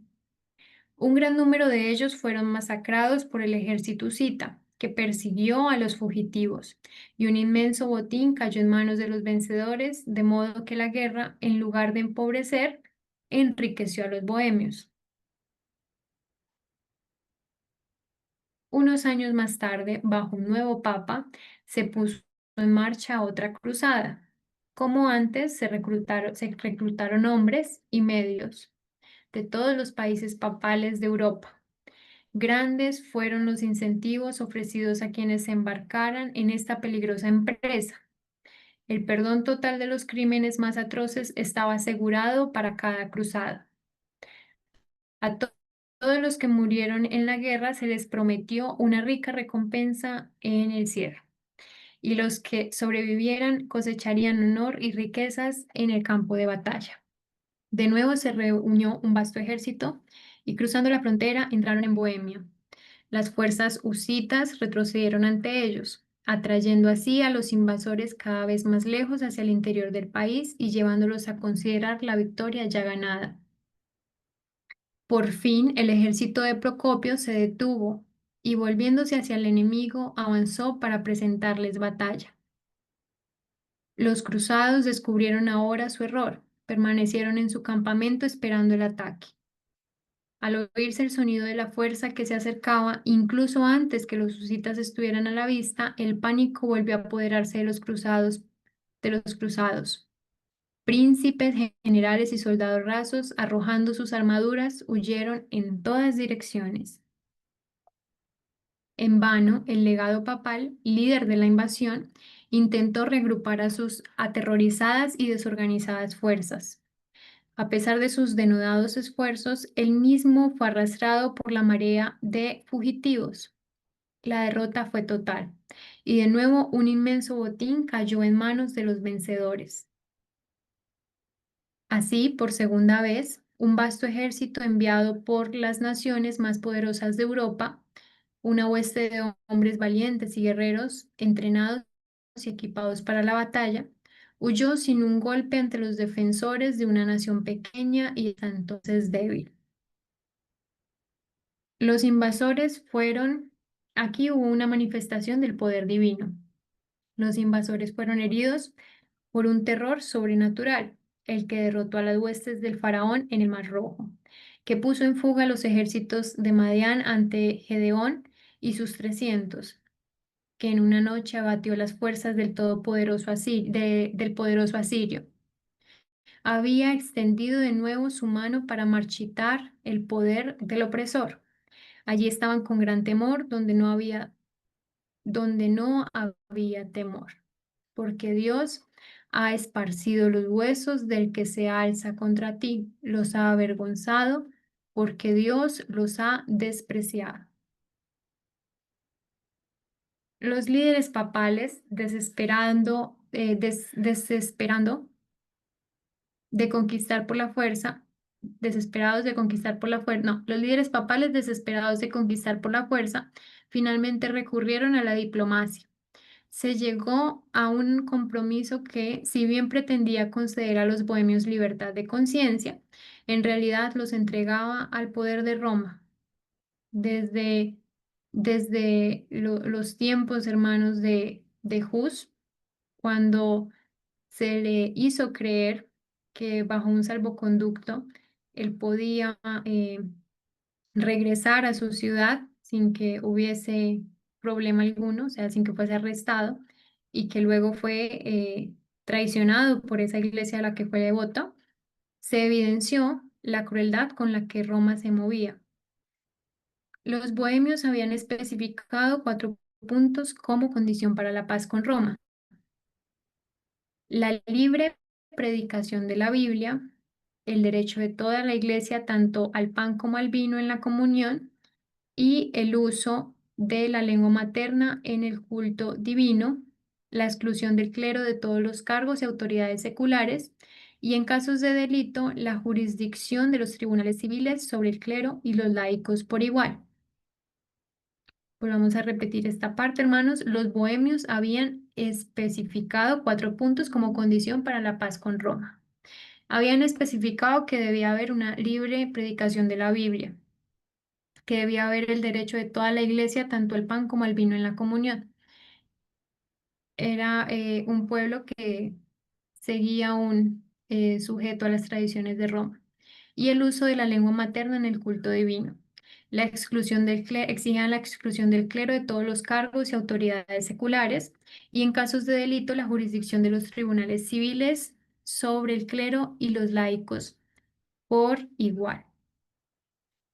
Un gran número de ellos fueron masacrados por el ejército husita, que persiguió a los fugitivos, y un inmenso botín cayó en manos de los vencedores, de modo que la guerra, en lugar de empobrecer, enriqueció a los bohemios. Unos años más tarde, bajo un nuevo papa, se puso en marcha otra cruzada. Como antes, se reclutaron hombres y medios de todos los países papales de Europa. Grandes fueron los incentivos ofrecidos a quienes se embarcaran en esta peligrosa empresa. El perdón total de los crímenes más atroces estaba asegurado para cada cruzada. A todos los que murieron en la guerra se les prometió una rica recompensa en el cielo, y los que sobrevivieran cosecharían honor y riquezas en el campo de batalla. De nuevo se reunió un vasto ejército y cruzando la frontera entraron en Bohemia. Las fuerzas husitas retrocedieron ante ellos, atrayendo así a los invasores cada vez más lejos hacia el interior del país y llevándolos a considerar la victoria ya ganada. Por fin el ejército de Procopio se detuvo y volviéndose hacia el enemigo avanzó para presentarles batalla. Los cruzados descubrieron ahora su error, permanecieron en su campamento esperando el ataque. Al oírse el sonido de la fuerza que se acercaba, incluso antes que los husitas estuvieran a la vista, el pánico volvió a apoderarse de los cruzados. Príncipes, generales y soldados rasos, arrojando sus armaduras, huyeron en todas direcciones. En vano, el legado papal, líder de la invasión, intentó reagrupar a sus aterrorizadas y desorganizadas fuerzas. A pesar de sus denodados esfuerzos, él mismo fue arrastrado por la marea de fugitivos. La derrota fue total, y de nuevo un inmenso botín cayó en manos de los vencedores. Así, por segunda vez, un vasto ejército enviado por las naciones más poderosas de Europa, una hueste de hombres valientes y guerreros, entrenados y equipados para la batalla, huyó sin un golpe ante los defensores de una nación pequeña y hasta entonces débil. Los invasores aquí hubo una manifestación del poder divino. Los invasores fueron heridos por un terror sobrenatural, el que derrotó a las huestes del faraón en el Mar Rojo, que puso en fuga los ejércitos de Madián ante Gedeón y sus 300, que en una noche abatió las fuerzas del del poderoso asirio. Había extendido de nuevo su mano para marchitar el poder del opresor. Allí estaban con gran temor, donde no había temor, porque Dios ha esparcido los huesos del que se alza contra ti, los ha avergonzado, porque Dios los ha despreciado. Los líderes papales, desesperando de conquistar por la fuerza, desesperados de conquistar por la fuerza, no, los líderes papales desesperados de conquistar por la fuerza, finalmente recurrieron a la diplomacia. se llegó a un compromiso que, si bien pretendía conceder a los bohemios libertad de conciencia, en realidad los entregaba al poder de Roma. Desde, los tiempos, hermanos, de Hus, cuando se le hizo creer que bajo un salvoconducto él podía regresar a su ciudad sin que hubiese problema alguno, o sea, sin que fuese arrestado, y que luego fue traicionado por esa iglesia a la que fue devoto, se evidenció la crueldad con la que Roma se movía. Los bohemios habían especificado 4 puntos como condición para la paz con Roma: la libre predicación de la Biblia, el derecho de toda la iglesia tanto al pan como al vino en la comunión, y el uso de la lengua materna en el culto divino, la exclusión del clero de todos los cargos y autoridades seculares, y en casos de delito, la jurisdicción de los tribunales civiles sobre el clero y los laicos por igual. Pues vamos a repetir esta parte, hermanos. Los bohemios habían especificado 4 puntos como condición para la paz con Roma. Habían especificado que debía haber una libre predicación de la Biblia, que debía haber el derecho de toda la iglesia, tanto al pan como al vino en la comunión. Era un pueblo que seguía aún sujeto a las tradiciones de Roma. Y el uso de la lengua materna en el culto divino. La exclusión del clero, exigían la exclusión del clero de todos los cargos y autoridades seculares, y en casos de delito la jurisdicción de los tribunales civiles sobre el clero y los laicos por igual.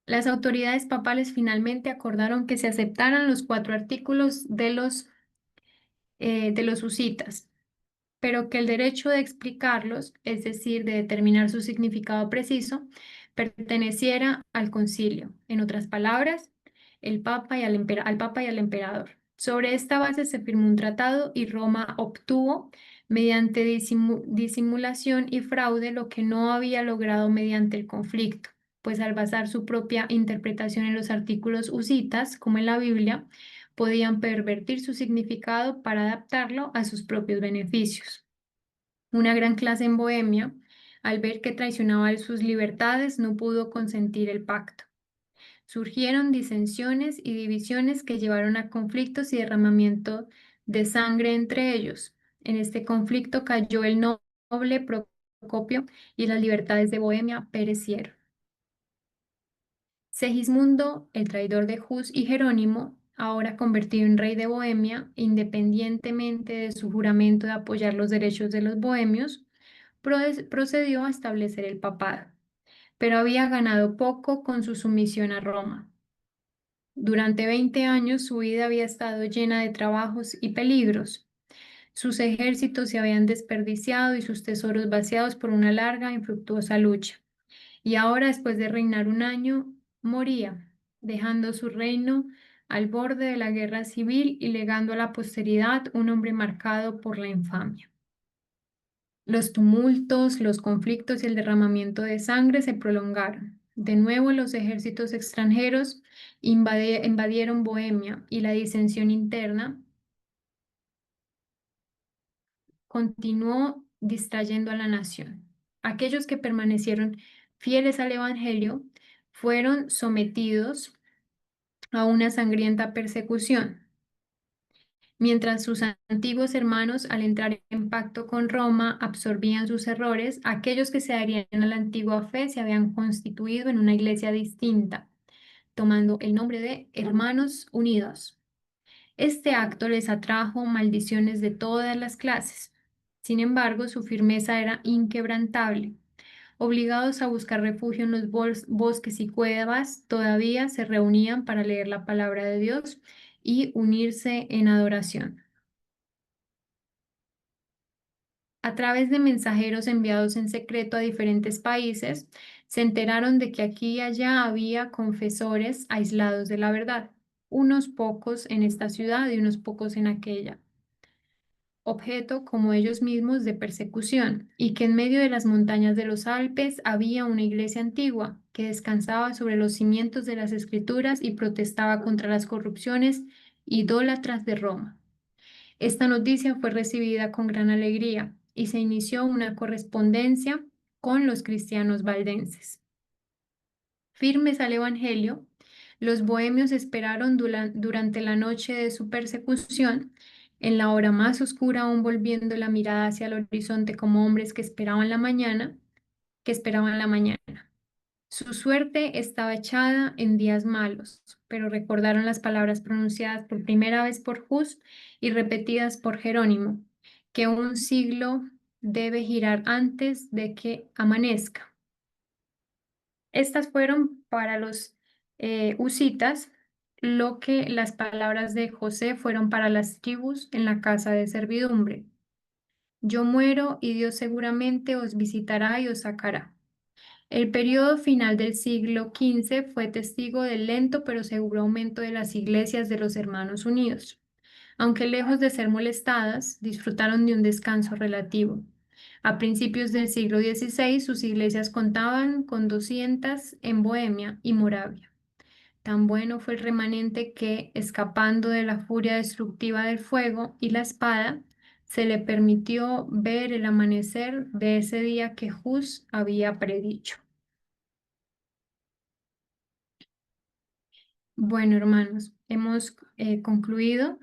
Las autoridades papales finalmente acordaron que se aceptaran los 4 artículos de los husitas, pero que el derecho de explicarlos, es decir, de determinar su significado preciso, perteneciera al concilio. En otras palabras, al Papa y al emperador. Sobre esta base se firmó un tratado y Roma obtuvo, mediante disimulación y fraude, lo que no había logrado mediante el conflicto, pues al basar su propia interpretación en los artículos husitas, como en la Biblia, podían pervertir su significado para adaptarlo a sus propios beneficios. Una gran clase en Bohemia, al ver que traicionaba sus libertades, no pudo consentir el pacto. Surgieron disensiones y divisiones que llevaron a conflictos y derramamiento de sangre entre ellos. En este conflicto cayó el noble Procopio y las libertades de Bohemia perecieron. Segismundo, el traidor de Hus, y Jerónimo, ahora convertido en rey de Bohemia, independientemente de su juramento de apoyar los derechos de los bohemios, procedió a establecer el papado, pero había ganado poco con su sumisión a Roma. Durante 20 años su vida había estado llena de trabajos y peligros. Sus ejércitos se habían desperdiciado y sus tesoros vaciados por una larga e infructuosa lucha. Y ahora, después de reinar un año, moría, dejando su reino al borde de la guerra civil y legando a la posteridad un hombre marcado por la infamia. Los tumultos, los conflictos y el derramamiento de sangre se prolongaron. De nuevo, los ejércitos extranjeros invadieron Bohemia y la disensión interna continuó distrayendo a la nación. Aquellos que permanecieron fieles al Evangelio fueron sometidos a una sangrienta persecución, mientras sus antiguos hermanos, al entrar en pacto con Roma, absorbían sus errores. Aquellos que se adherían a la antigua fe se habían constituido en una iglesia distinta, tomando el nombre de Hermanos Unidos. Este acto les atrajo maldiciones de todas las clases. Sin embargo, su firmeza era inquebrantable. Obligados a buscar refugio en los bosques y cuevas, todavía se reunían para leer la palabra de Dios y unirse en adoración. A través de mensajeros enviados en secreto a diferentes países, se enteraron de que aquí y allá había confesores aislados de la verdad, unos pocos en esta ciudad y unos pocos en aquella, objeto, como ellos mismos, de persecución, y que en medio de las montañas de los Alpes había una iglesia antigua que descansaba sobre los cimientos de las Escrituras y protestaba contra las corrupciones idólatras de Roma. Esta noticia fue recibida con gran alegría y se inició una correspondencia con los cristianos valdenses. Firmes al Evangelio, los bohemios esperaron durante la noche de su persecución, en la hora más oscura, aún volviendo la mirada hacia el horizonte como hombres que esperaban la mañana. Su suerte estaba echada en días malos, pero recordaron las palabras pronunciadas por primera vez por Hus y repetidas por Jerónimo, que un siglo debe girar antes de que amanezca. Estas fueron para los husitas lo que las palabras de José fueron para las tribus en la casa de servidumbre. Yo muero y Dios seguramente os visitará y os sacará. El periodo final del siglo XV fue testigo del lento pero seguro aumento de las iglesias de los Hermanos Unidos. Aunque lejos de ser molestadas, disfrutaron de un descanso relativo. A principios del siglo XVI, sus iglesias contaban con 200 en Bohemia y Moravia. Tan bueno fue el remanente que, escapando de la furia destructiva del fuego y la espada, se le permitió ver el amanecer de ese día que Hus había predicho. Bueno, hermanos, hemos concluido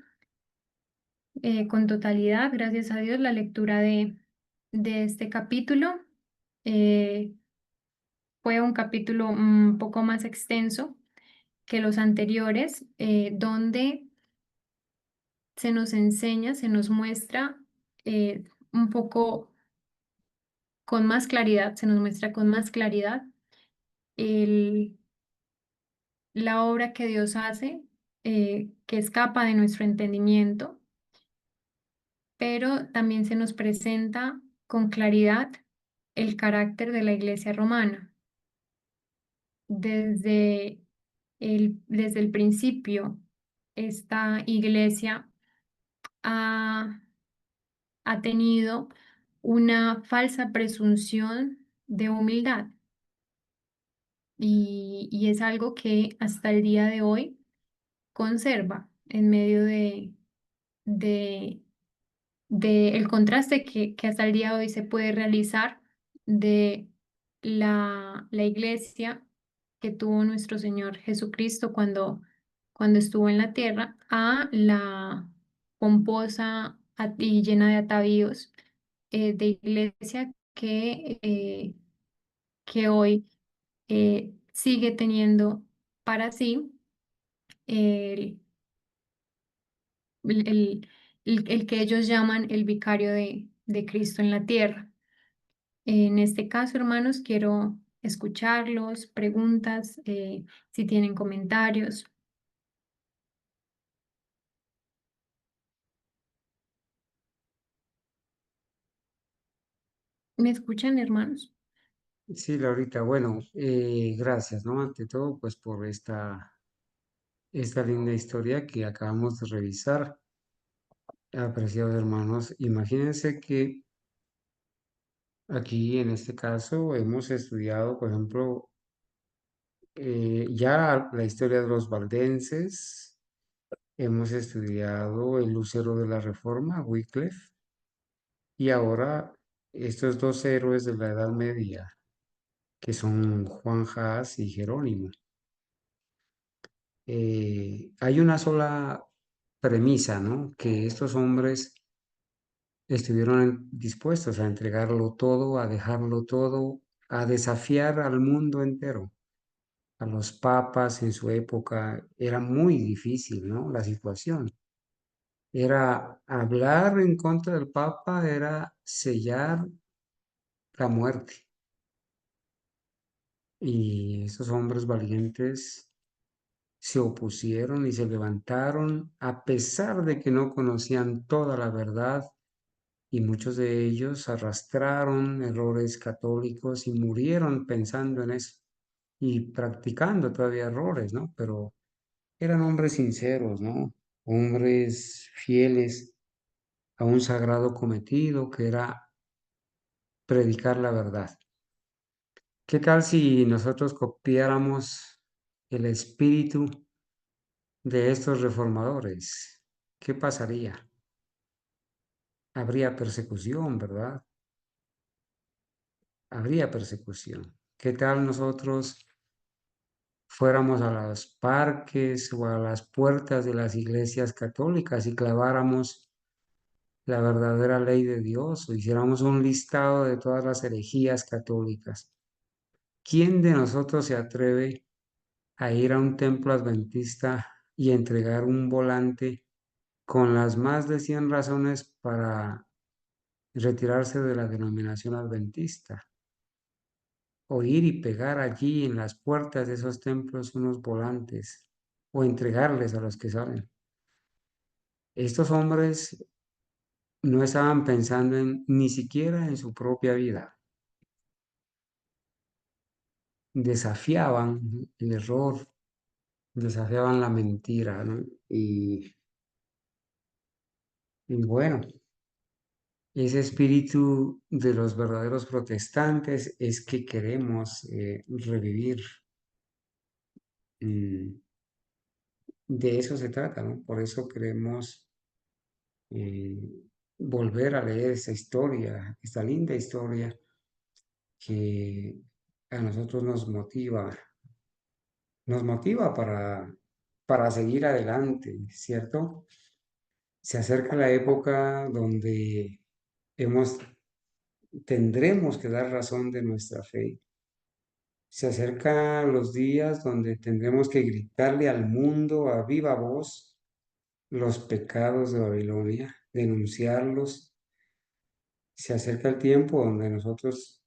con totalidad, gracias a Dios, la lectura de este capítulo. Eh, Fue un capítulo un poco más extenso que los anteriores, donde se nos enseña, se nos muestra un poco con más claridad, se nos muestra con más claridad el- la obra que Dios hace, que escapa de nuestro entendimiento, pero también se nos presenta con claridad el carácter de la Iglesia romana. Desde el principio, esta iglesia ha, ha tenido una falsa presunción de humildad y es algo que hasta el día de hoy conserva en medio de el contraste que hasta el día de hoy se puede realizar de la iglesia que tuvo nuestro Señor Jesucristo cuando estuvo en la tierra a la pomposa y llena de atavíos de iglesia que hoy sigue teniendo para sí el, el- el que ellos llaman el vicario de Cristo en la tierra. En este caso, hermanos, quiero escucharlos, preguntas, si tienen comentarios. ¿Me escuchan, hermanos? Sí, Laurita, bueno, gracias, ¿no? Ante todo, pues por esta linda historia que acabamos de revisar, apreciados hermanos. Imagínense que aquí en este caso hemos estudiado, por ejemplo, ya la historia de los valdenses, hemos estudiado el lucero de la Reforma, Wycliffe, y ahora estos dos héroes de la Edad Media, que son Juan Hás y Jerónimo. Hay una sola premisa, ¿no? Que estos hombres estuvieron dispuestos a entregarlo todo, a dejarlo todo, a desafiar al mundo entero. A los papas en su época era muy difícil, ¿no? La situación. Era hablar en contra del papa, era sellar la muerte. Y esos hombres valientes se opusieron y se levantaron a pesar de que no conocían toda la verdad y muchos de ellos arrastraron errores católicos y murieron pensando en eso y practicando todavía errores, ¿no? Pero eran hombres sinceros, ¿no? Hombres fieles a un sagrado cometido que era predicar la verdad. ¿Qué tal si nosotros copiáramos el espíritu de estos reformadores? ¿Qué pasaría? habría persecución, ¿verdad? Habría persecución. ¿Qué tal nosotros fuéramos a los parques o a las puertas de las iglesias católicas y claváramos la verdadera ley de Dios o hiciéramos un listado de todas las herejías católicas? ¿Quién de nosotros se atreve a ir a un templo adventista y entregar un volante con las más de 100 razones para retirarse de la denominación adventista? O ir y pegar allí en las puertas de esos templos unos volantes o entregarles a los que salen. Estos hombres no estaban pensando ni siquiera en su propia vida. Desafiaban el error, desafiaban la mentira, ¿no? Y bueno, ese espíritu de los verdaderos protestantes es que queremos revivir. Mm, de eso se trata, ¿no? Por eso queremos eh, volver a leer esta historia, esta linda historia que a nosotros nos motiva para seguir adelante, ¿cierto? Se acerca la época donde hemos, tendremos que dar razón de nuestra fe. Se acercan los días donde tendremos que gritarle al mundo a viva voz los pecados de Babilonia, denunciarlos. Se acerca el tiempo donde nosotros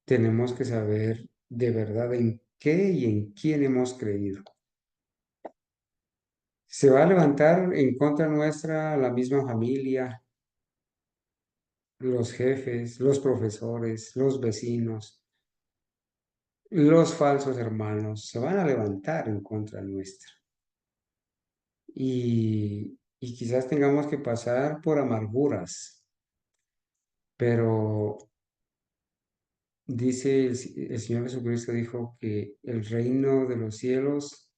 tenemos que saber de verdad en qué y en quién hemos creído. Se va a levantar en contra nuestra la misma familia, los jefes, los profesores, los vecinos, los falsos hermanos, se van a levantar en contra nuestra. Y quizás tengamos que pasar por amarguras, pero dice el Señor Jesucristo dijo que el reino de los cielos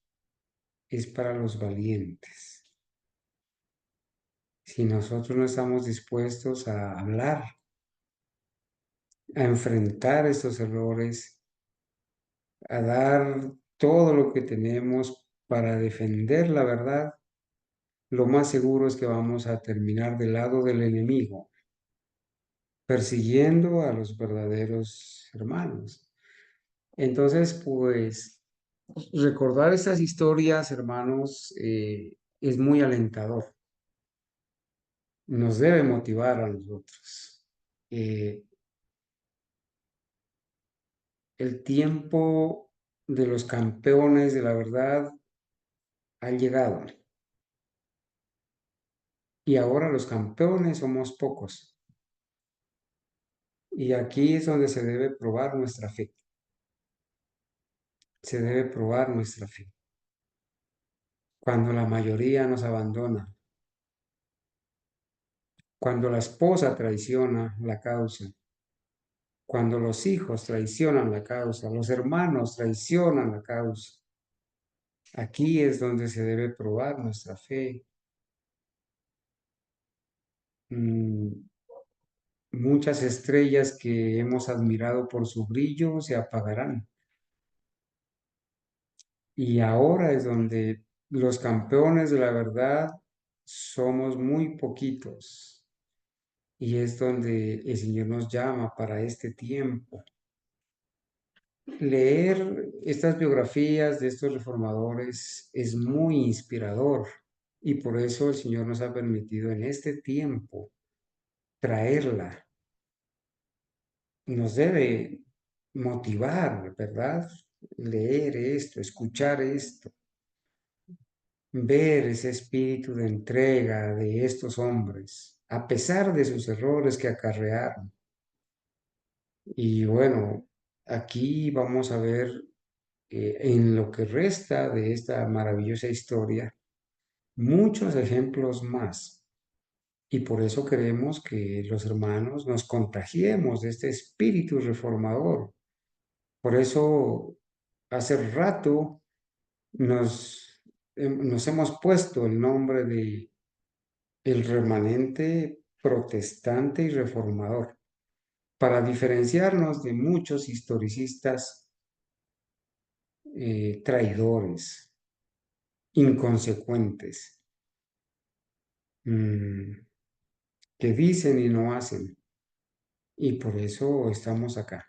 es para los valientes. Si nosotros no estamos dispuestos a hablar, a enfrentar estos errores, a dar todo lo que tenemos para defender la verdad, lo más seguro es que vamos a terminar del lado del enemigo, persiguiendo a los verdaderos hermanos. Entonces, pues, recordar estas historias, hermanos, es muy alentador. Nos debe motivar a nosotros. El tiempo de los campeones de la verdad ha llegado. Y ahora los campeones somos pocos. Y aquí es donde se debe probar nuestra fe. Se debe probar nuestra fe. Cuando la mayoría nos abandona. Cuando la esposa traiciona la causa. Cuando los hijos traicionan la causa. Los hermanos traicionan la causa. Aquí es donde se debe probar nuestra fe. Muchas estrellas que hemos admirado por su brillo se apagarán. Y ahora es donde los campeones de la verdad somos muy poquitos. Y es donde el Señor nos llama para este tiempo. Leer estas biografías de estos reformadores es muy inspirador. Y por eso el Señor nos ha permitido en este tiempo traerla. Nos debe motivar, ¿verdad? Leer esto, escuchar esto, ver ese espíritu de entrega de estos hombres, a pesar de sus errores que acarrearon. Y bueno, aquí vamos a ver en lo que resta de esta maravillosa historia muchos ejemplos más. Y por eso queremos que los hermanos nos contagiemos de este espíritu reformador. Por eso hace rato nos hemos puesto el nombre de el remanente protestante y reformador, para diferenciarnos de muchos historicistas traidores, inconsecuentes, que dicen y no hacen. Y por eso estamos acá.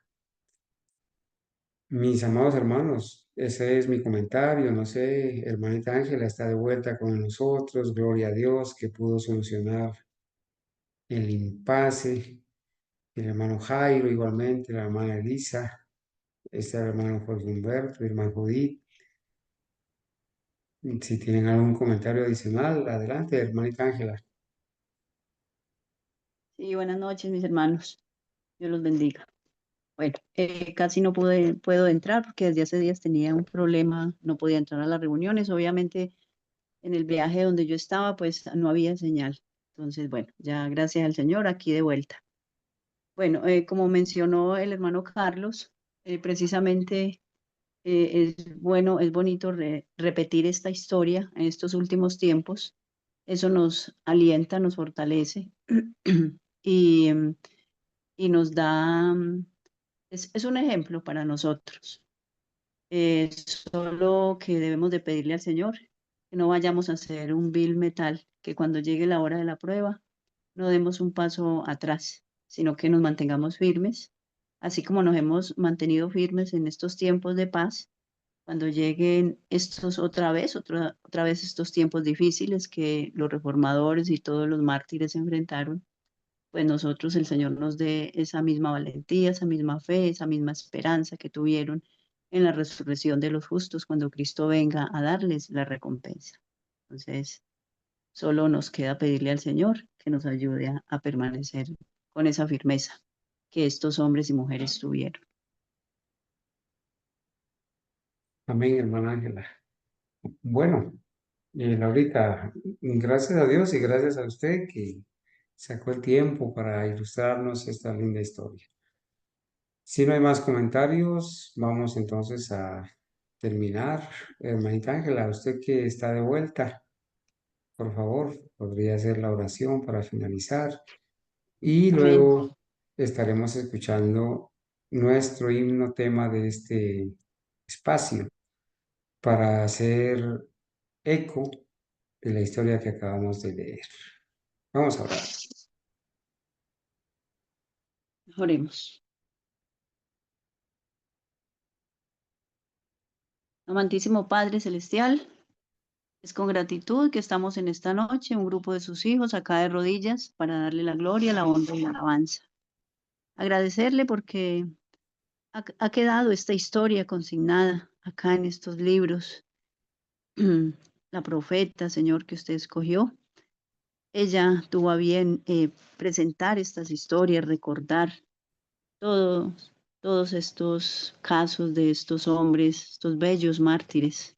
Mis amados hermanos, ese es mi comentario. No sé, hermanita Ángela está de vuelta con nosotros. Gloria a Dios que pudo solucionar el impasse. El hermano Jairo igualmente, la hermana Elisa, está el hermano Jorge Humberto, el hermano Judith. Si tienen algún comentario adicional, adelante, hermanita Ángela. Sí, buenas noches, mis hermanos. Dios los bendiga. Bueno, casi no puedo entrar porque desde hace días tenía un problema, no podía entrar a las reuniones. Obviamente, en el viaje donde yo estaba, pues no había señal. Entonces, bueno, ya gracias al Señor, aquí de vuelta. Bueno, como mencionó el hermano Carlos, precisamente es bonito repetir esta historia en estos últimos tiempos. Eso nos alienta, nos fortalece y, y nos da, es un ejemplo para nosotros. Solo que debemos de pedirle al Señor que no vayamos a hacer un vil metal, que cuando llegue la hora de la prueba no demos un paso atrás, sino que nos mantengamos firmes, así como nos hemos mantenido firmes en estos tiempos de paz. Cuando lleguen estos otra vez estos tiempos difíciles que los reformadores y todos los mártires enfrentaron, pues nosotros el Señor nos dé esa misma valentía, esa misma fe, esa misma esperanza que tuvieron en la resurrección de los justos cuando Cristo venga a darles la recompensa. Entonces, solo nos queda pedirle al Señor que nos ayude a permanecer con esa firmeza que estos hombres y mujeres tuvieron. Amén, hermana Ángela. Bueno, Laurita, gracias a Dios y gracias a usted que sacó el tiempo para ilustrarnos esta linda historia. Si no hay más comentarios, vamos entonces a terminar. Hermanita Ángela, usted que está de vuelta, por favor, podría hacer la oración para finalizar y Amén. luego estaremos escuchando nuestro himno tema de este espacio para hacer eco de la historia que acabamos de leer. Vamos a orar. Oremos. Amantísimo Padre Celestial, es con gratitud que estamos en esta noche, un grupo de sus hijos acá de rodillas para darle la gloria, la honra y la alabanza. Agradecerle porque ha quedado esta historia consignada acá en estos libros. La profeta, Señor, que usted escogió, ella tuvo a bien presentar estas historias, recordar todos, todos estos casos de estos hombres, estos bellos mártires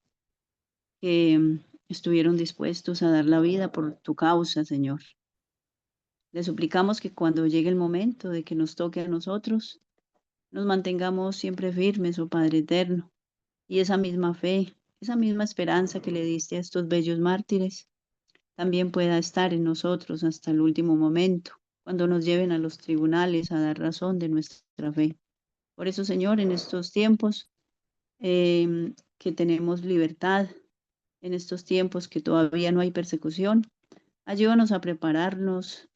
que estuvieron dispuestos a dar la vida por tu causa, Señor. Le suplicamos que cuando llegue el momento de que nos toque a nosotros, nos mantengamos siempre firmes, oh Padre eterno, y esa misma fe, esa misma esperanza que le diste a estos bellos mártires, también pueda estar en nosotros hasta el último momento, cuando nos lleven a los tribunales a dar razón de nuestra fe. Por eso, Señor, en estos tiempos que tenemos libertad, en estos tiempos que todavía no hay persecución, ayúdanos a prepararnos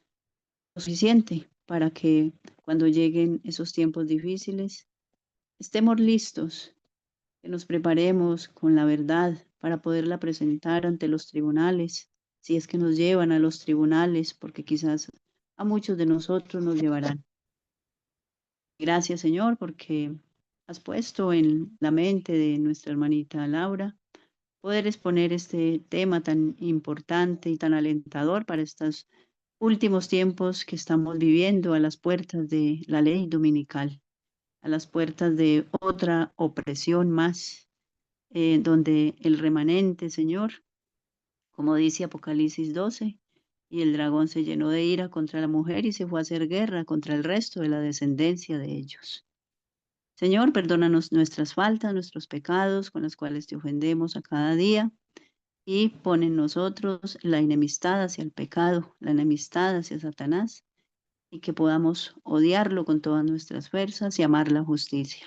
lo suficiente para que cuando lleguen esos tiempos difíciles, estemos listos, que nos preparemos con la verdad para poderla presentar ante los tribunales, si es que nos llevan a los tribunales, porque quizás a muchos de nosotros nos llevarán. Gracias, Señor, porque has puesto en la mente de nuestra hermanita Laura poder exponer este tema tan importante y tan alentador para estos últimos tiempos que estamos viviendo a las puertas de la ley dominical, a las puertas de otra opresión más, donde el remanente, Señor, como dice Apocalipsis 12, y el dragón se llenó de ira contra la mujer y se fue a hacer guerra contra el resto de la descendencia de ellos. Señor, perdónanos nuestras faltas, nuestros pecados con los cuales te ofendemos a cada día. y pone en nosotros la enemistad hacia el pecado, la enemistad hacia Satanás, y que podamos odiarlo con todas nuestras fuerzas y amar la justicia.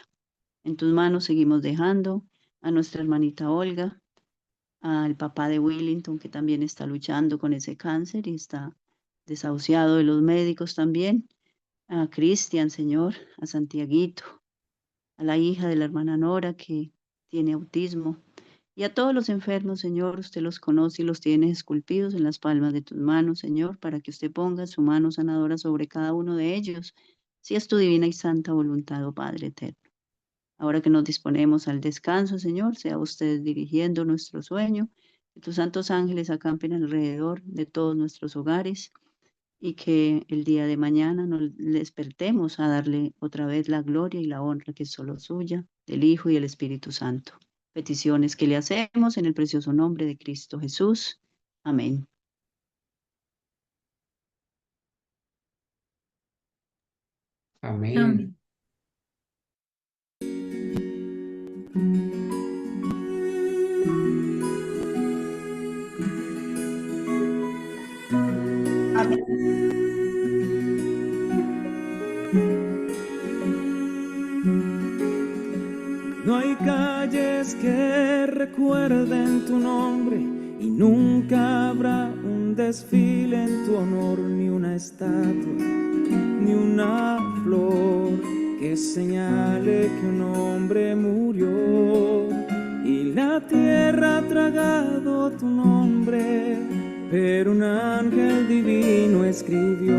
En tus manos seguimos dejando a nuestra hermanita Olga, al papá de Willington, que también está luchando con ese cáncer y está desahuciado de los médicos también, a Cristian, Señor, a Santiaguito, a la hija de la hermana Nora que tiene autismo, y a todos los enfermos, Señor, usted los conoce y los tiene esculpidos en las palmas de tus manos, Señor, para que usted ponga su mano sanadora sobre cada uno de ellos, si es tu divina y santa voluntad, oh Padre eterno. Ahora que nos disponemos al descanso, Señor, sea usted dirigiendo nuestro sueño, que tus santos ángeles acampen alrededor de todos nuestros hogares y que el día de mañana nos despertemos a darle otra vez la gloria y la honra que es solo suya, del Hijo y el Espíritu Santo. Peticiones que le hacemos en el precioso nombre de Cristo Jesús. Amén. Amén. Amén. No hay calles que recuerden tu nombre y nunca habrá un desfile en tu honor, ni una estatua, ni una flor que señale que un hombre murió. Y la tierra ha tragado tu nombre, pero un ángel divino escribió,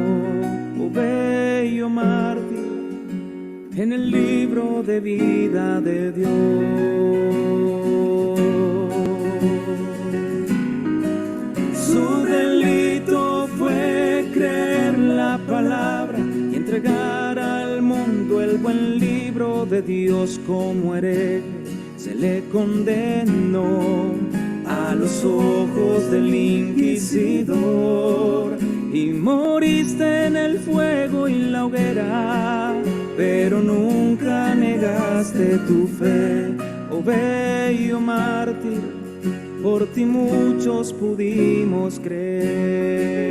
oh bello mártir, en el libro de vida de Dios. Su delito fue creer la palabra y entregar al mundo el buen libro de Dios. Como hereje se le condenó a los ojos del inquisidor, y moriste en el fuego y la hoguera, pero nunca negaste tu fe, oh bello mártir, por ti muchos pudimos creer.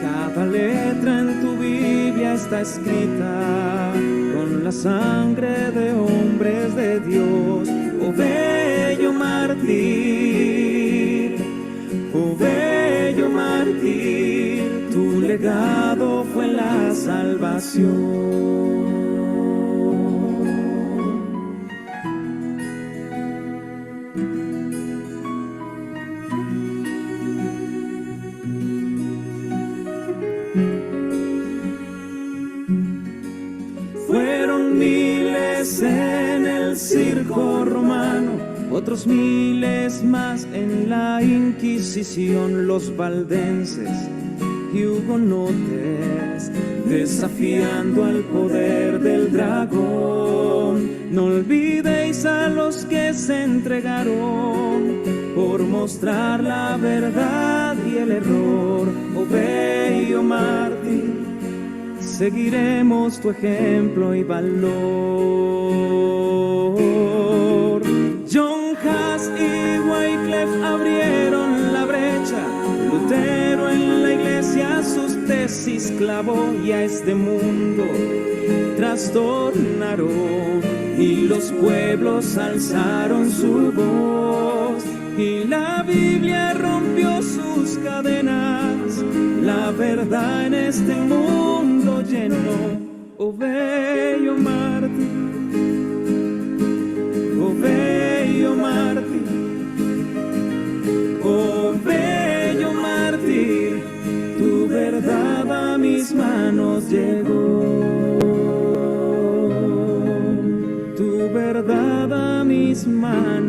Cada letra en tu Biblia está escrita con la sangre de hombres de Dios, oh bello mártir, oh bello mártir, tu legado fue la salvación. Fueron miles en el circo romano, otros miles más en la Inquisición, los valdenses y hugonotes, desafiando al poder del dragón. No olvidéis a los que se entregaron por mostrar la verdad y el error, oh bello mártir, seguiremos tu ejemplo y valor. John Huss y Wycliffe abrieron la brecha, Lutero en la iglesia sus tesis clavó, y a este mundo trastornaron, y los pueblos alzaron su voz, y la Biblia rompió sus cadenas, la verdad en este mundo llenó, oh bello mártir, oh bello mártir, oh bello mártir, tu verdad a mis manos llegó, tu verdad a mis manos